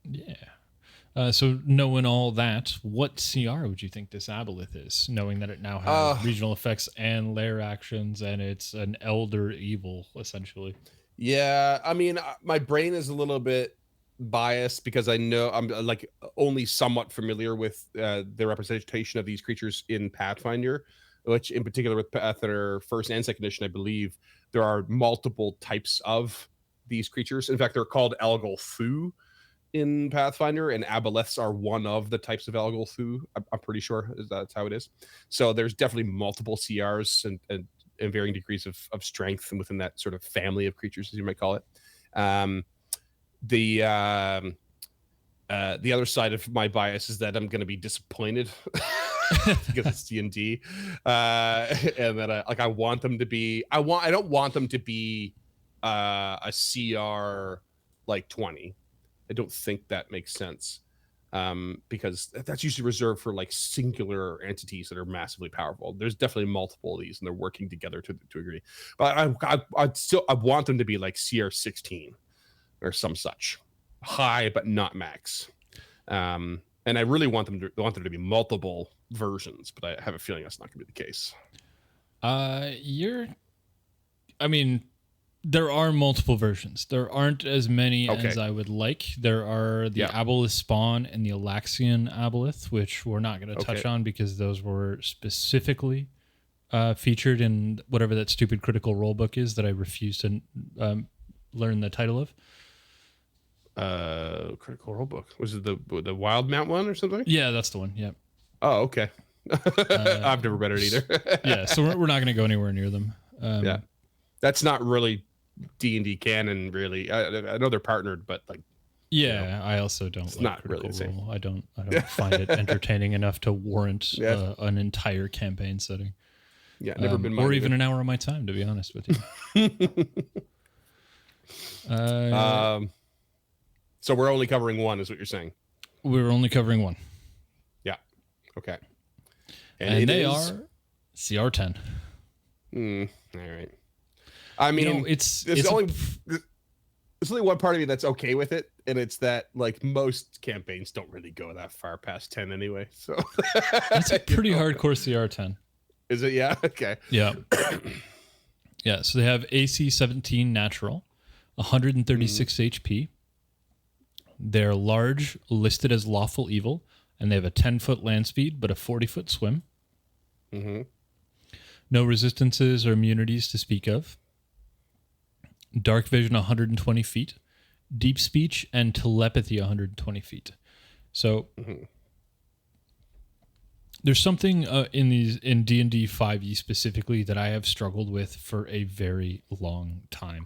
Yeah. So knowing all that, what CR would you think this Aboleth is? Knowing that it now has regional effects and lair actions, and it's an Elder Evil essentially. Yeah, I mean, my brain is a little bit biased because I know I'm like only somewhat familiar with the representation of these creatures in Pathfinder, which in particular with Pathfinder first and second edition, I believe there are multiple types of these creatures. In fact, they're called Algol-Thu in Pathfinder, and Aboleths are one of the types of Algol-Thu. I'm pretty sure that's how it is. So there's definitely multiple CRs and varying degrees of strength and within that sort of family of creatures, as you might call it. The other side of my bias is that I'm going to be disappointed because it's D&D, and that I want them to be. I don't want them to be a CR like 20. I don't think that makes sense, because that's usually reserved for like singular entities that are massively powerful. There's definitely multiple of these, and they're working together to a degree. But I want them to be like CR 16 or some such, high but not max. And I really want there to be multiple versions, but I have a feeling that's not going to be the case. There are multiple versions. There aren't as many as I would like. There are the Aboleth Spawn and the Alaxian Aboleth, which we're not going to touch on because those were specifically featured in whatever that stupid Critical Role book is that I refuse to learn the title of. Critical Role book. Was it the Wild Mount one or something? Yeah, that's the one. Yep. Oh, okay. I've never read it either. Yeah, so we're not going to go anywhere near them. Yeah, that's not really D&D canon, really. I know they're partnered, but like. Yeah, I also don't. It's not really the same. I don't find it entertaining enough to warrant an entire campaign setting. Yeah, never been. Or even an hour of my time, to be honest with you. So we're only covering one, is what you're saying? We're only covering one. Yeah. Okay. And they are CR10. All right. I mean, there's only one part of me that's okay with it, and it's that like most campaigns don't really go that far past 10 anyway. So that's a pretty hardcore CR10. Is it? Yeah. Okay. Yeah. Yeah. So they have AC 17 natural, 136 HP. They're large, listed as lawful evil, and they have a 10-foot land speed, but a 40-foot swim. Mm-hmm. No resistances or immunities to speak of. Dark vision 120 feet. Deep speech and telepathy 120 feet. So there's something in D&D 5e specifically that I have struggled with for a very long time.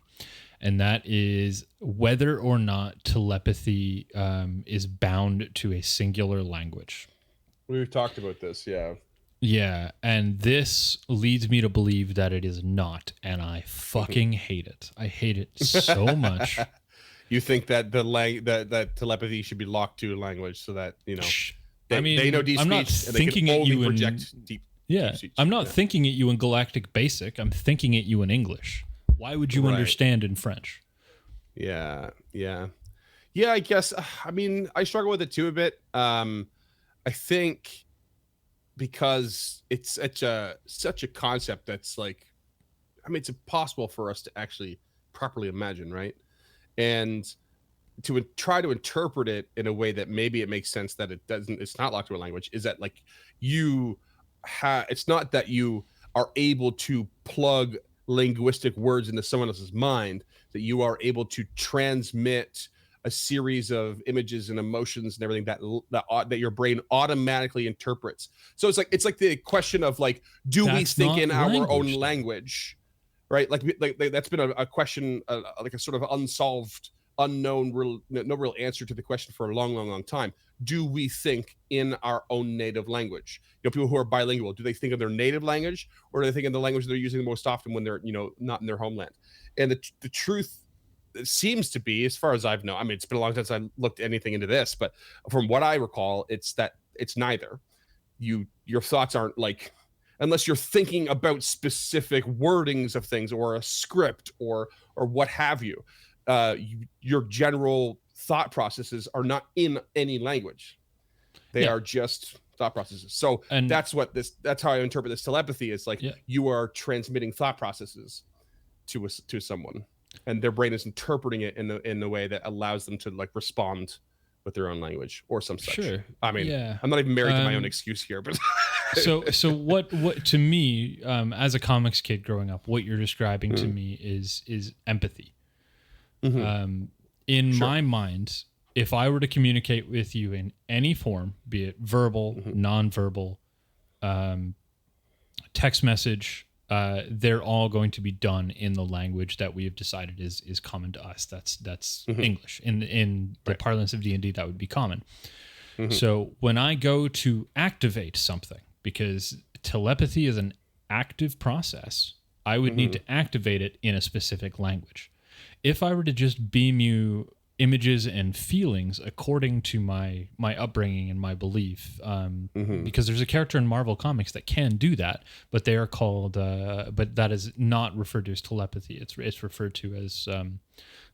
And that is whether or not telepathy is bound to a singular language. We've talked about this, yeah. Yeah, and this leads me to believe that it is not, and I fucking hate it. I hate it so much. You think that that telepathy should be locked to language so that they know deep I'm not speech and they can thinking at only you project in deep. yeah. Deep speech. I'm not Yeah. thinking at you in Galactic Basic. I'm thinking at you in English. Why would you Right. understand in French? Yeah. I guess. I mean, I struggle with it too a bit. I think because it's such a concept that's like, I mean, it's impossible for us to actually properly imagine, right? And to try to interpret it in a way that maybe it makes sense that it's not locked to a language, is that like it's not that you are able to plug linguistic words into someone else's mind, that you are able to transmit a series of images and emotions and everything that your brain automatically interprets. So it's like the question of like, do we That's think not in our own language, though. language, right? Like that's been a question, like a sort of unsolved, unknown, no real answer to the question for a long time. Do we think in our own native language? People who are bilingual, do they think in their native language, or do they think in the language they're using the most often when they're not in their homeland? And the truth seems to be, as far as I've known, I mean, it's been a long time since I looked anything into this, but from what I recall, it's that it's neither. Your thoughts aren't like, unless you're thinking about specific wordings of things or a script or what have you, your general thought processes are not in any language. They are just thought processes. So that's how I interpret this telepathy. Is like, you are transmitting thought processes to someone, and their brain is interpreting it in the way that allows them to like respond with their own language or some such. Sure. I mean, I'm not even married to my own excuse here, but so what to me, as a comics kid growing up, what you're describing to me is empathy. In my mind, if I were to communicate with you in any form, be it verbal, nonverbal, text message, they're all going to be done in the language that we have decided is common to us. That's English. In the parlance of D&D, that would be common. So when I go to activate something, because telepathy is an active process, I would need to activate it in a specific language. If I were to just beam you images and feelings according to my upbringing and my belief, because there's a character in Marvel Comics that can do that, but they are called, but that is not referred to as telepathy. It's referred to as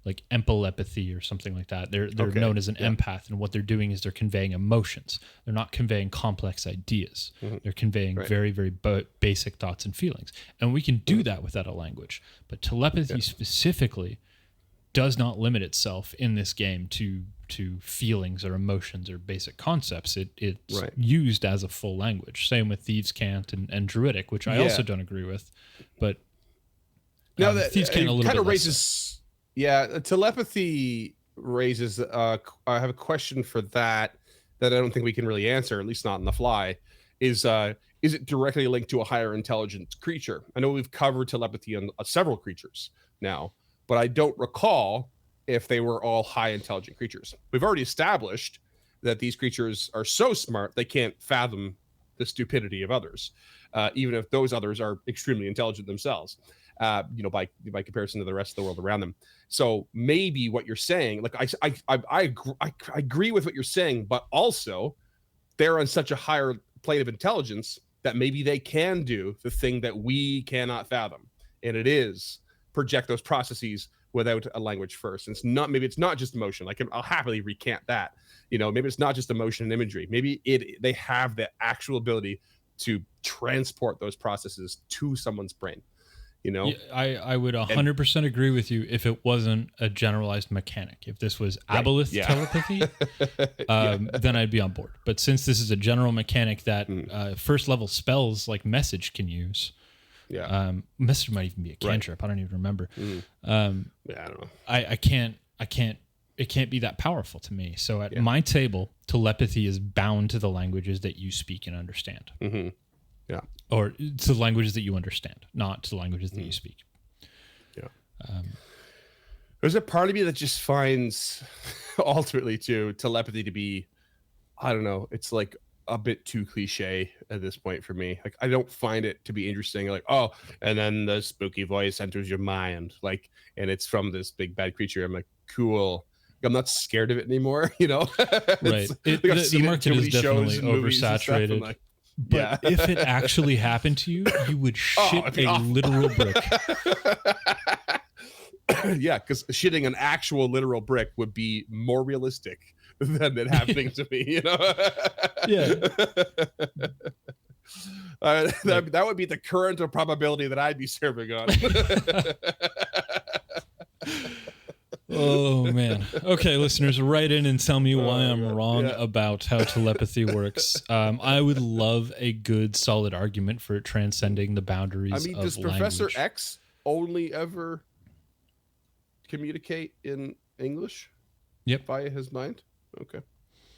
like empalepathy or something like that. They're known as an empath, and what they're doing is they're conveying emotions. They're not conveying complex ideas. They're conveying very, very basic thoughts and feelings, and we can do that without a language. But telepathy specifically does not limit itself in this game to feelings or emotions or basic concepts. It's used as a full language. Same with Thieves' Cant and Druidic, which I also don't agree with. But Thieves' Cant a little bit raises. Telepathy raises. I have a question for that I don't think we can really answer, at least not on the fly. Is it directly linked to a higher intelligence creature? I know we've covered telepathy on several creatures now, but I don't recall if they were all high intelligent creatures. We've already established that these creatures are so smart they can't fathom the stupidity of others, even if those others are extremely intelligent themselves, by comparison to the rest of the world around them. So maybe what you're saying, like I agree with what you're saying, but also they're on such a higher plane of intelligence that maybe they can do the thing that we cannot fathom, and it is project those processes without a language first. And maybe it's not just emotion. I'll happily recant that. Maybe it's not just emotion and imagery. Maybe they have the actual ability to transport those processes to someone's brain. I would 100% agree with you if it wasn't a generalized mechanic. If this was Aboleths telepathy, then I'd be on board. But since this is a general mechanic that first level spells like message can use, message might even be a cantrip. I don't even remember. I don't know. I can't. It can't be that powerful to me. So at my table, telepathy is bound to the languages that you speak and understand. Yeah. Or to the languages that you understand, not to the languages that you speak. Yeah. There's a part of me that just finds ultimately telepathy to be, I don't know, it's like a bit too cliche at this point for me. Like, I don't find it to be interesting. Like, oh, and then the spooky voice enters your mind, like, and it's from this big bad creature. I'm like, cool. I'm not scared of it anymore. You know, Right. Like I've The seen it in market too is many shows definitely and movies and stuff, and oversaturated. like, But if it actually happened to you, you would shit it'd be a awful. literal brick. Yeah, because shitting an actual literal brick would be more realistic than it happening to me. You know. Yeah. That would be the current of probability that I'd be serving on. Oh man. Okay, listeners, write in and tell me why I'm God. wrong Yeah. about how telepathy works. I would love a good, solid argument for it transcending the boundaries I mean, of does language. Professor X only ever communicate in English? Yep. Via his mind. Okay.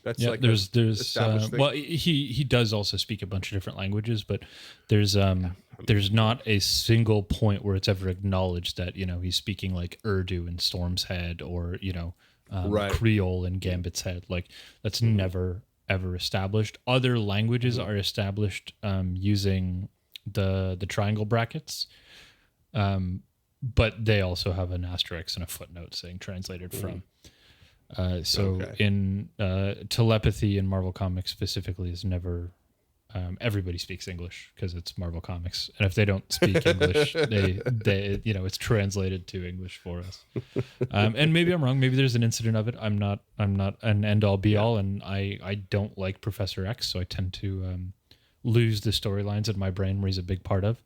That's Yeah, like there's established thing. well, he does also speak a bunch of different languages, but there's not a single point where it's ever acknowledged that, you know, he's speaking like Urdu in Storm's Head, or, you know, Right. Creole in Gambit's Head. Like, that's never ever established. Other languages are established using the triangle brackets, but they also have an asterisk and a footnote saying translated from. So Okay. in telepathy in Marvel Comics specifically is never, everybody speaks English because it's Marvel Comics, and if they don't speak English, they you know, it's translated to English for us. And maybe I'm wrong. Maybe there's an incident of it. I'm not an end all be all, and I don't like Professor X, so I tend to lose the storylines in my brain where he's a big part of.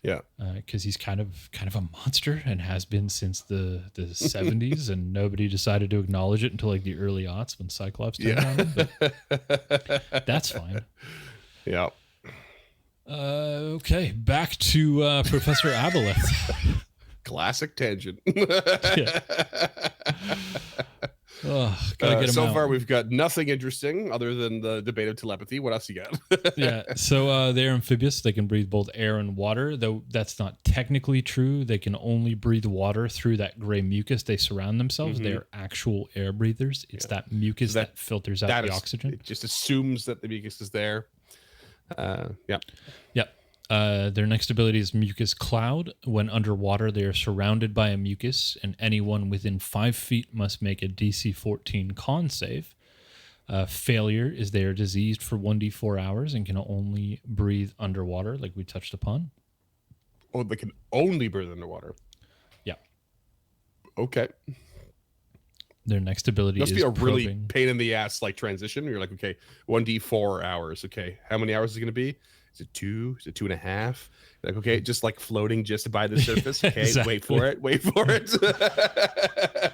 Yeah. Because he's kind of a monster and has been since the 70s, and nobody decided to acknowledge it until like the early aughts when Cyclops turned on him. But that's fine. Yeah. Okay, back to Professor Aboleth. Classic tangent. Yeah. Oh, gotta get him so out. far, we've got nothing interesting other than the debate of telepathy. What else you got? Yeah, so they're amphibious. They can breathe both air and water, though that's not technically true. They can only breathe water through that gray mucus they surround themselves. They're actual air breathers. It's that mucus that filters out the oxygen. It just assumes that the mucus is there. Yeah. Yep. Their next ability is Mucus Cloud. When underwater, they are surrounded by a mucus, and anyone within 5 feet must make a DC 14 con save. Failure is they are diseased for 1d4 hours and can only breathe underwater, like we touched upon. Oh, they can only breathe underwater. Yeah. Okay. Their next ability Must is be a really probing. pain in the ass like transition. You're like, okay, 1d4 hours. Okay, how many hours is it going to be? Is it 2? Is it 2.5? Like, okay, just like floating just by the surface. Okay, Exactly. wait for it. Wait for it.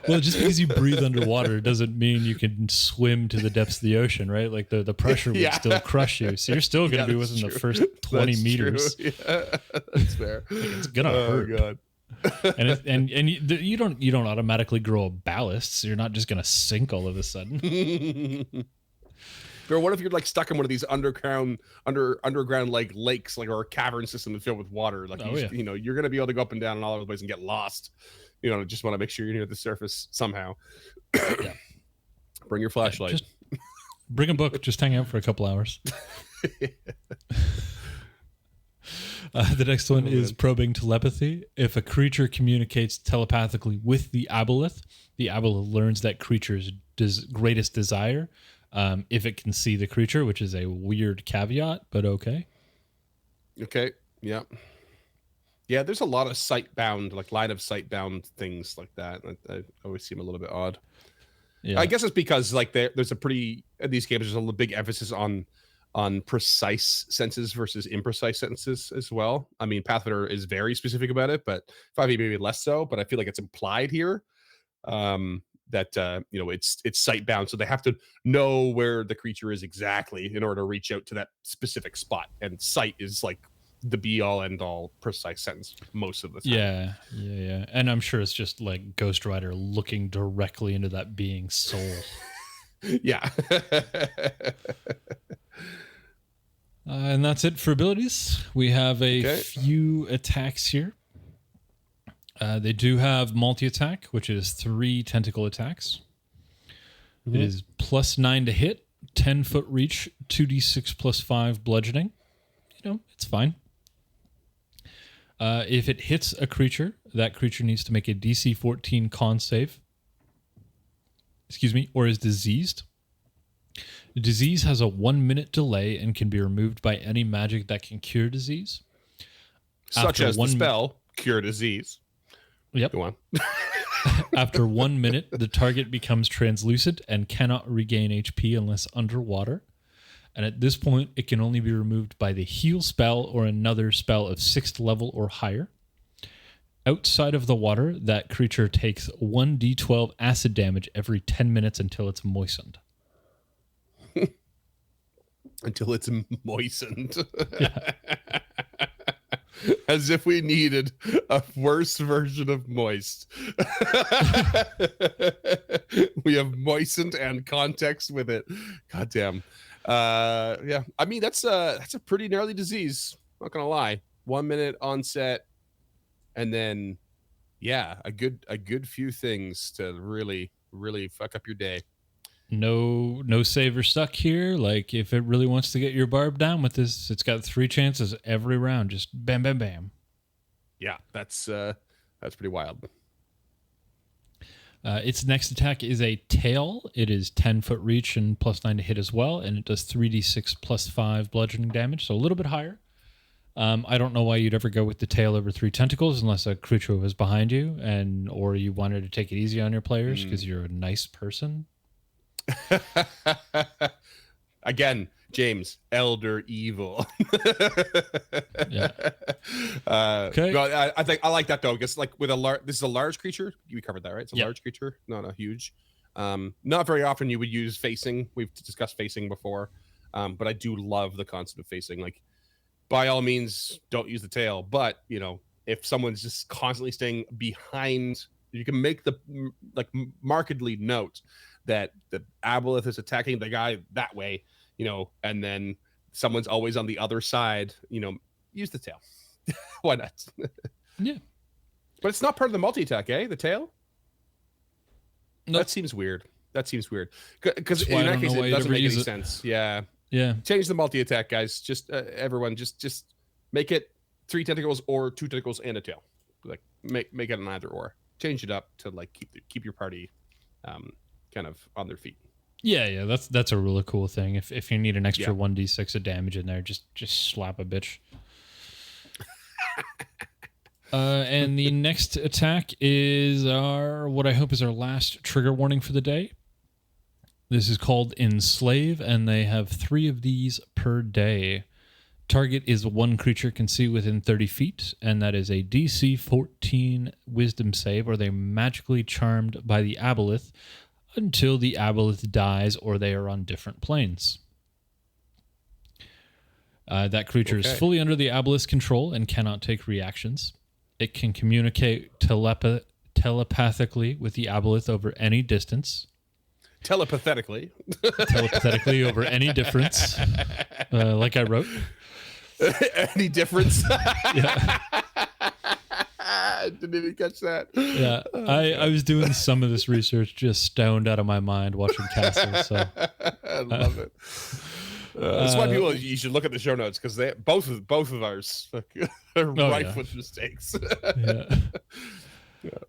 Well, just because you breathe underwater doesn't mean you can swim to the depths of the ocean, right? Like the pressure would still crush you. So you're still going to be that's within true. the first 20 That's meters. true. Yeah, that's fair. It's gonna Oh hurt. god. And you don't automatically grow ballasts. You're not just gonna sink all of a sudden. But what if you're like stuck in one of these underground like lakes, like, or a cavern system filled with water? Like, you know, you're gonna be able to go up and down and all over the place and get lost. You know, just want to make sure you're near the surface somehow. Yeah. Bring your flashlight. Just bring a book. Just hang out for a couple hours. The next one is probing telepathy. If a creature communicates telepathically with the Aboleth learns that creature's greatest desire. If it can see the creature, which is a weird caveat, but okay. Okay. Yeah. Yeah. There's a lot of sight bound, like line of sight bound things like that. I always seem a little bit odd. Yeah. I guess it's because like there's a pretty in these games. There's a big emphasis on precise senses versus imprecise sentences as well. I mean, Pathfinder is very specific about it, but 5e maybe less so. But I feel like it's implied here. That you know, it's sight bound, so they have to know where the creature is exactly in order to reach out to that specific spot, and sight is like the be all end all precise sentence most of the time. Yeah. And I'm sure it's just like Ghost Rider looking directly into that being's soul. Yeah. And that's it for abilities. We have a few attacks here. They do have multi-attack, which is 3 tentacle attacks. Mm-hmm. It is +9 to hit, 10-foot reach, 2d6 +5 bludgeoning. You know, it's fine. If it hits a creature, that creature needs to make a DC 14 con save. or is diseased. The disease has a 1 minute delay and can be removed by any magic that can cure disease. Such as the spell Cure Disease. Yep. Go on. After 1 minute, the target becomes translucent and cannot regain HP unless underwater. And at this point, it can only be removed by the heal spell or another spell of 6th level or higher. Outside of the water, that creature takes 1d12 acid damage every 10 minutes until it's moistened. Until it's moistened. Yeah. As if we needed a worse version of moist. We have moistened and context with it. Goddamn. Yeah. I mean, that's a pretty gnarly disease. Not gonna lie. 1 minute onset, and then a good few things to really fuck up your day. No saver stuck here. Like, if it really wants to get your barb down with this, it's got 3 chances every round. Just bam, bam, bam. Yeah, that's pretty wild. Its next attack is a tail. It is 10-foot reach and +9 to hit as well, and it does 3d6 +5 bludgeoning damage, so a little bit higher. I don't know why you'd ever go with the tail over 3 tentacles unless a creature was behind you, or you wanted to take it easy on your players because you're a nice person. Again, James, Elder Evil. Yeah. Okay. No, I think I like that though, because like with this is a large creature. We covered that, right? It's a large creature, not a huge. Not very often you would use facing. We've discussed facing before, but I do love the concept of facing. Like, by all means, don't use the tail. But if someone's just constantly staying behind, you can make the markedly note that the Aboleth is attacking the guy that way, and then someone's always on the other side, use the tail. Why not? Yeah. But it's not part of the multi-attack, eh? The tail? Nope. That seems weird. Because That's why in I that don't case, know why it you'd doesn't ever make any use it. sense. Yeah. Yeah. Change the multi-attack, guys. Just everyone, just make it 3 tentacles or 2 tentacles and a tail. Like make it an either or. Change it up to like keep your party kind of on their feet. Yeah, that's a really cool thing. If you need an extra 1d6 of damage in there, just slap a bitch. And the next attack is what I hope is our last trigger warning for the day. This is called Enslave, and they have 3 of these per day. Target is 1 creature can see within 30 feet, and that is a DC 14 Wisdom save, or they're magically charmed by the Aboleth until the Aboleth dies or they are on different planes. That creature is fully under the Aboleth's control and cannot take reactions. It can communicate telepathically with the Aboleth over any distance. Telepathetically Over any difference, like I wrote. Any difference? Yeah. I didn't even catch that. Yeah, I was doing some of this research just stoned out of my mind watching Castle. So I love it. That's why you should look at the show notes, because they both of ours are rife with mistakes.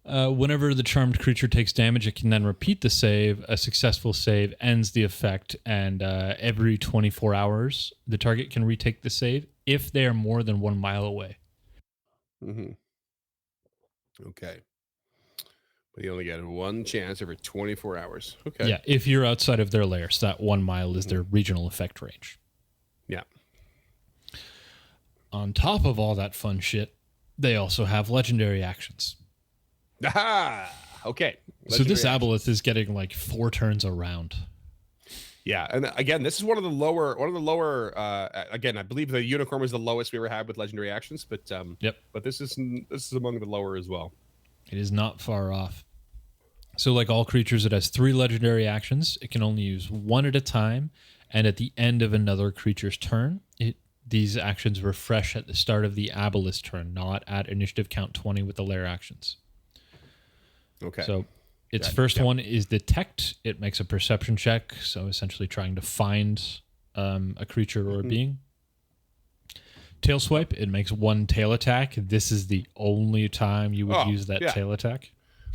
Whenever the charmed creature takes damage, it can then repeat the save. A successful save ends the effect, and every 24 hours, the target can retake the save if they are more than 1 mile away. Mm-hmm. Okay. But you only get 1 chance every 24 hours. Okay. Yeah, if you're outside of their lair, so that 1 mile is their regional effect range. Yeah. On top of all that fun shit, they also have legendary actions. Aha! Okay. So this Aboleth is getting like 4 turns around. Yeah, and again, this is one of the lower. Again, I believe the unicorn was the lowest we ever had with legendary actions, but But this is among the lower as well. It is not far off. So, like all creatures, it has 3 legendary actions. It can only use 1 at a time, and at the end of another creature's turn, these actions refresh at the start of the Aboleth's turn, not at initiative count 20 with the lair actions. Okay. So its first one is detect. It makes a perception check, so essentially trying to find a creature or a being. Tail swipe. It makes 1 tail attack. This is the only time you would use that tail attack.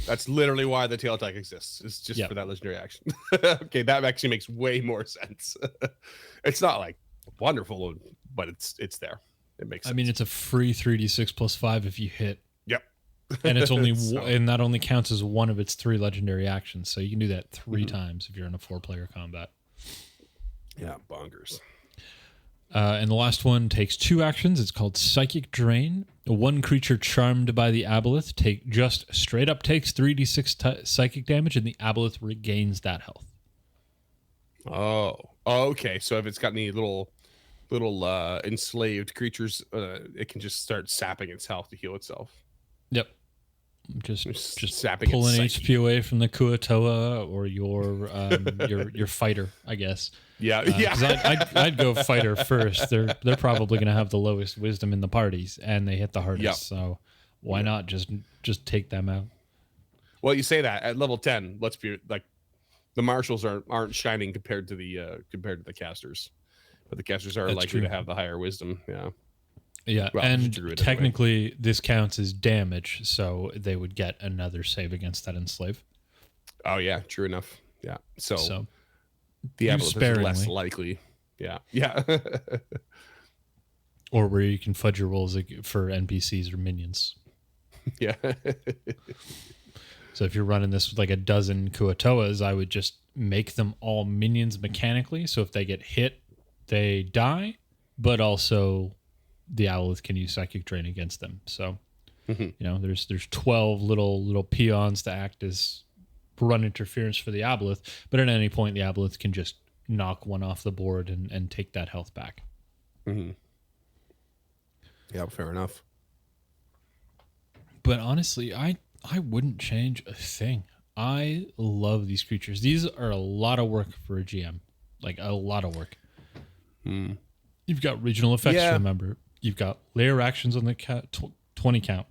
That's literally why the tail attack exists. It's just Yep. for that legendary action. Okay, that actually makes way more sense. It's not like wonderful, but it's there. It makes sense. I mean, it's a free 3d6 plus 5 if you hit. Yep. And it's only So- and that only counts as one of its 3 legendary actions. So you can do that 3 times if you're in a 4-player combat. Yeah, bonkers. And the last one takes 2 actions. It's called Psychic Drain. One creature charmed by the Aboleth just straight up takes 3d6 psychic damage, and the Aboleth regains that health. Oh, okay. So if it's got any little enslaved creatures, it can just start sapping its health to heal itself. Yep. Just sapping pull an its psyche. HP away from the Kuatoa or your fighter, I guess. Yeah, 'Cause I'd go fighter first. They're probably going to have the lowest wisdom in the parties, and they hit the hardest. Yep. So why not just take them out? Well, you say that at level 10. Let's be like, the marshals aren't shining compared to the casters, but the casters are That's likely true. to have the higher wisdom. Yeah. Yeah, Well, and druid anyway. technically this counts as damage, so they would get another save against that enslave. Oh yeah, true enough. Yeah. So So the use Aboleth is sparingly. less likely. Yeah. Yeah. or where you can fudge your rolls for NPCs or minions. Yeah. So if you're running this with like a dozen Kuatoas, I would just make them all minions mechanically. So if they get hit, they die, but also the Aboleth can use Psychic Drain against them. So, there's 12 little peons to act as run interference for the Aboleth, but at any point the Aboleth can just knock one off the board and take that health back. Mm-hmm. Yeah, fair enough. But honestly, I wouldn't change a thing. I love these creatures. These are a lot of work for a GM. Like a lot of work. You've got regional effects to remember. You've got layer actions on the 20 count.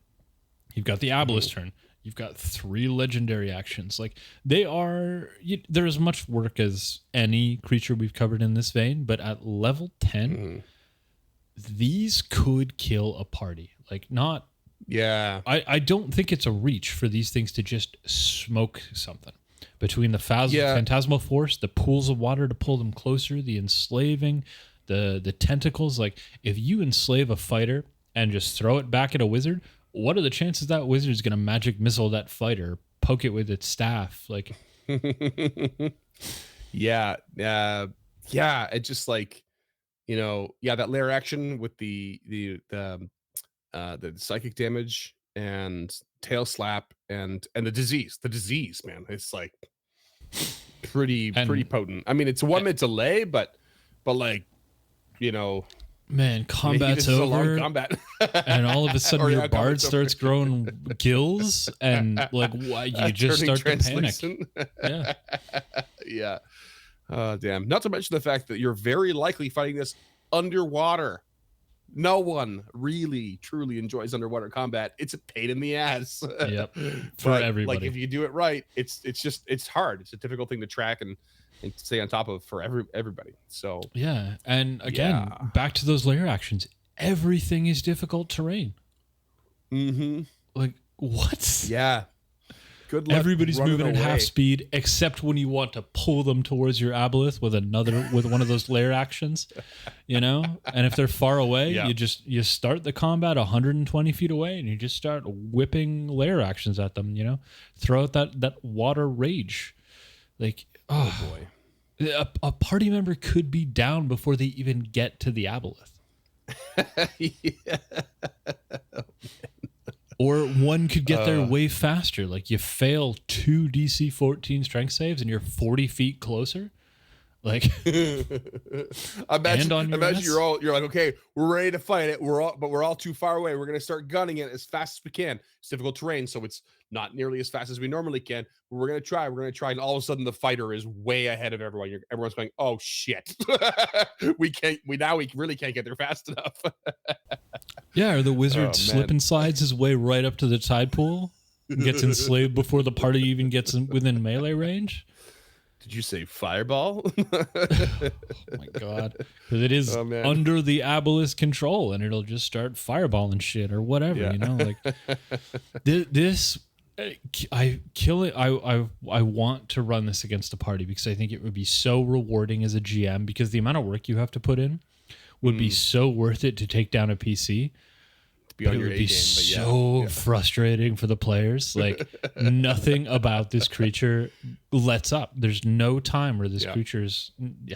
You've got the Aboleth turn. You've got 3 legendary actions. Like they're as much work as any creature we've covered in this vein, but at level 10, these could kill a party. Like not. Yeah. I don't think it's a reach for these things to just smoke something. Between the phantasmal force, the pools of water to pull them closer, the enslaving, the tentacles. Like if you enslave a fighter and just throw it back at a wizard, what are the chances that wizard is going to magic missile that fighter, poke it with its staff? Like, yeah. It's just like, that layer action with the psychic damage and tail slap and the disease, man. It's like pretty potent. I mean, it's 1 minute delay, but like, man, combat's this is a long over, combat. and all of a sudden Or, your yeah, bard combat's over. starts growing gills, and like why you just Turning start to panic. translucent. Yeah. Yeah. Oh, damn. Not to mention the fact that you're very likely fighting this underwater. No one really truly enjoys underwater combat. It's a pain in the ass. Yep. For But, everybody. Like if you do it right, it's hard. It's a difficult thing to track and stay on top of for everybody. So Yeah, and again, Yeah. back to those layer actions. Everything is difficult terrain. Like what? yeah. Good luck. Everybody's running moving at away. half speed, except when you want to pull them towards your Aboleth with one of those layer actions, And if they're far away, Yeah. you start the combat 120 feet away, and you just start whipping layer actions at them. Throw out that water rage, like Oh boy. a party member could be down before they even get to the Aboleth. Yeah. Or one could get there way faster. Like you fail 2 DC 14 strength saves and you're 40 feet closer. Like imagine on your ass? you're like, okay, we're ready to fight it. We're all too far away. We're gonna start gunning it as fast as we can. It's difficult terrain, so it's not nearly as fast as we normally can. But we're gonna try, and all of a sudden the fighter is way ahead of everyone. Everyone's going, oh shit. we really can't get there fast enough. yeah, or the wizard Oh, slip man. and slides his way right up to the tide pool, and gets enslaved before the party even gets within melee range. Did you say fireball? Oh my god, because it is Oh, man. under the Aboleth's control, and it'll just start fireballing shit or whatever. Yeah. Like this I kill it. I want to run this against a party because I think it would be so rewarding as a GM because the amount of work you have to put in would be so worth it to take down a PC. To be on It your would A be game, but yeah. so frustrating for the players. Like nothing about this creature lets up. There's no time where this creature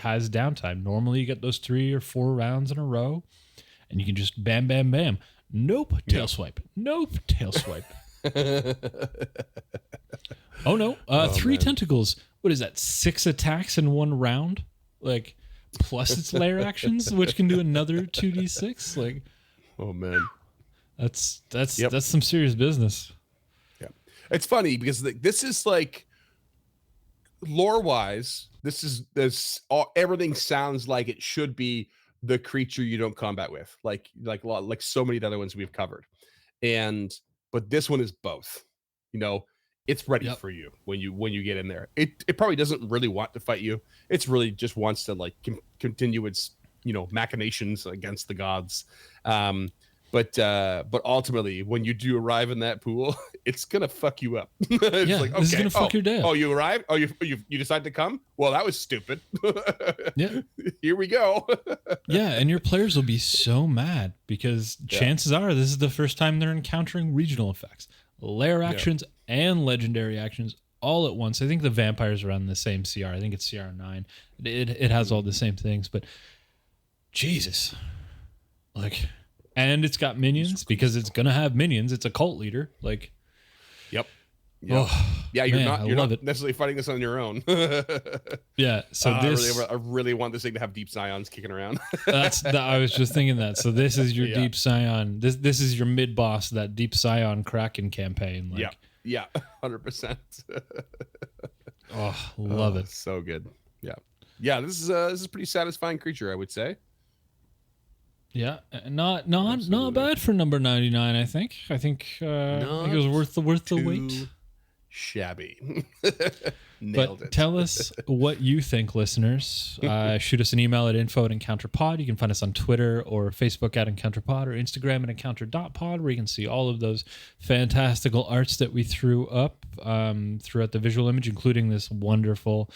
has downtime. Normally you get those 3 or 4 rounds in a row and you can just bam, bam, bam. Nope, tail swipe. Nope, tail swipe. Oh no, 3 man. tentacles. What is that? 6 attacks in 1 round? Like plus its lair actions, which can do another 2d6. Like, oh man. That's some serious business. Yeah, it's funny because this is like lore wise. This everything sounds like it should be the creature you don't combat with, like so many of the other ones we've covered, but this one is both. You know, it's ready for you when you get in there. It probably doesn't really want to fight you. It's really just wants to like continue its machinations against the gods. But ultimately, when you do arrive in that pool, it's gonna fuck you up. It's like, okay, this is gonna fuck your day up. Oh, you arrived? Oh, you decided to come? Well, that was stupid. Yeah. Here we go. Yeah, and your players will be so mad because chances are this is the first time they're encountering regional effects, lair actions, and legendary actions all at once. I think the vampires are on the same CR. I think it's CR9. It has all the same things, but Jesus, like. And it's got minions because it's gonna have minions. It's a cult leader. Like, yep. Oh, yeah, you're man, not necessarily fighting this on your own. Yeah. So I really want this thing to have deep scions kicking around. I was just thinking that. So this is your deep scion. This is your mid boss. That deep scion Kraken campaign. Like, yeah, 100%. Oh, love it. So good. Yeah. This is a pretty satisfying creature, I would say. Yeah, not bad for number 99. I think it was worth the wait. Shabby. Nailed it. Tell us what you think, listeners. Shoot us an email at info@encounterpod. You can find us on Twitter or Facebook at encounterpod or Instagram at encounter.pod, where you can see all of those fantastical arts that we threw up throughout the visual image, including this wonderful,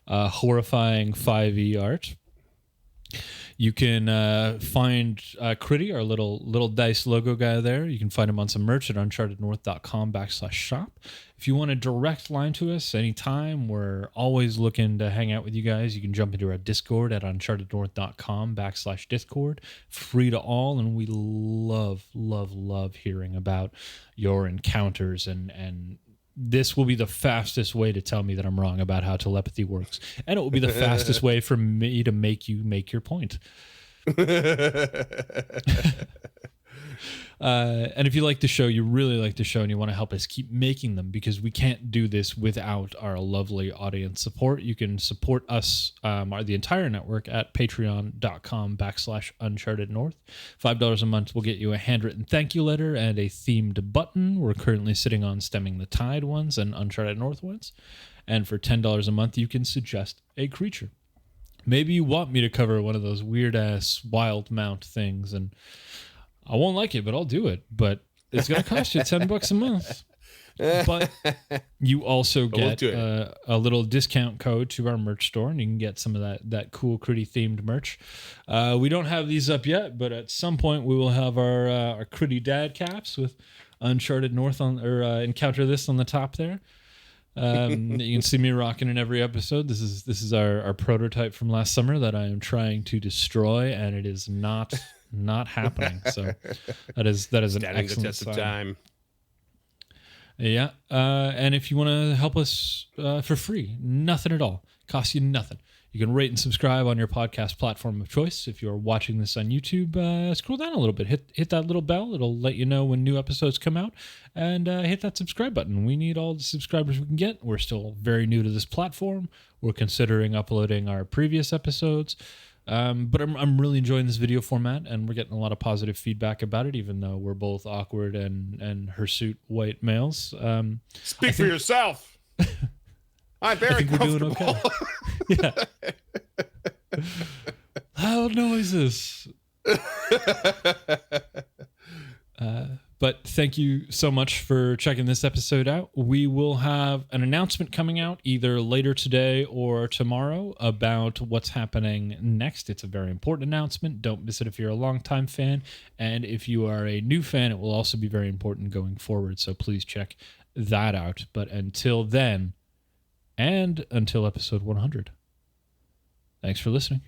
horrifying 5e art. You can find Critty, our little dice logo guy there. You can find him on some merch at unchartednorth.com/shop. If you want a direct line to us anytime, we're always looking to hang out with you guys. You can jump into our Discord at unchartednorth.com/discord. Free to all, and we love, love, love hearing about your encounters and this will be the fastest way to tell me that I'm wrong about how telepathy works. And it will be the fastest way for me to make you make your point. And if you like the show, you really like the show, and you want to help us keep making them, because we can't do this without our lovely audience support. You can support us, the entire network, at patreon.com/unchartednorth. $5 a month will get you a handwritten thank you letter and a themed button. We're currently sitting on Stemming the Tide ones and Uncharted North ones. And for $10 a month, you can suggest a creature. Maybe you want me to cover one of those weird-ass wild mount things, and I won't like it, but I'll do it. But it's going to cost you $10 a month. But you also get a little discount code to our merch store, and you can get some of that cool Critty themed merch. We don't have these up yet, but at some point we will have our Critty dad caps with Uncharted North Encounter This on the top there. You can see me rocking in every episode. This is our prototype from last summer that I am trying to destroy, and it is not happening. So that is an excellent the test of time. Yeah, and if you want to help us for free, nothing at all, costs you nothing. You can rate and subscribe on your podcast platform of choice. If you're watching this on YouTube, scroll down a little bit, hit that little bell. It'll let you know when new episodes come out, and hit that subscribe button. We need all the subscribers we can get. We're still very new to this platform. We're considering uploading our previous episodes. But I'm really enjoying this video format, and we're getting a lot of positive feedback about it, even though we're both awkward and hirsute white males. Speak for yourself. I'm very comfortable. We're doing okay. Yeah. Loud noises. But But thank you so much for checking this episode out. We will have an announcement coming out either later today or tomorrow about what's happening next. It's a very important announcement. Don't miss it if you're a longtime fan. And if you are a new fan, it will also be very important going forward. So please check that out. But until then, and until episode 100, thanks for listening.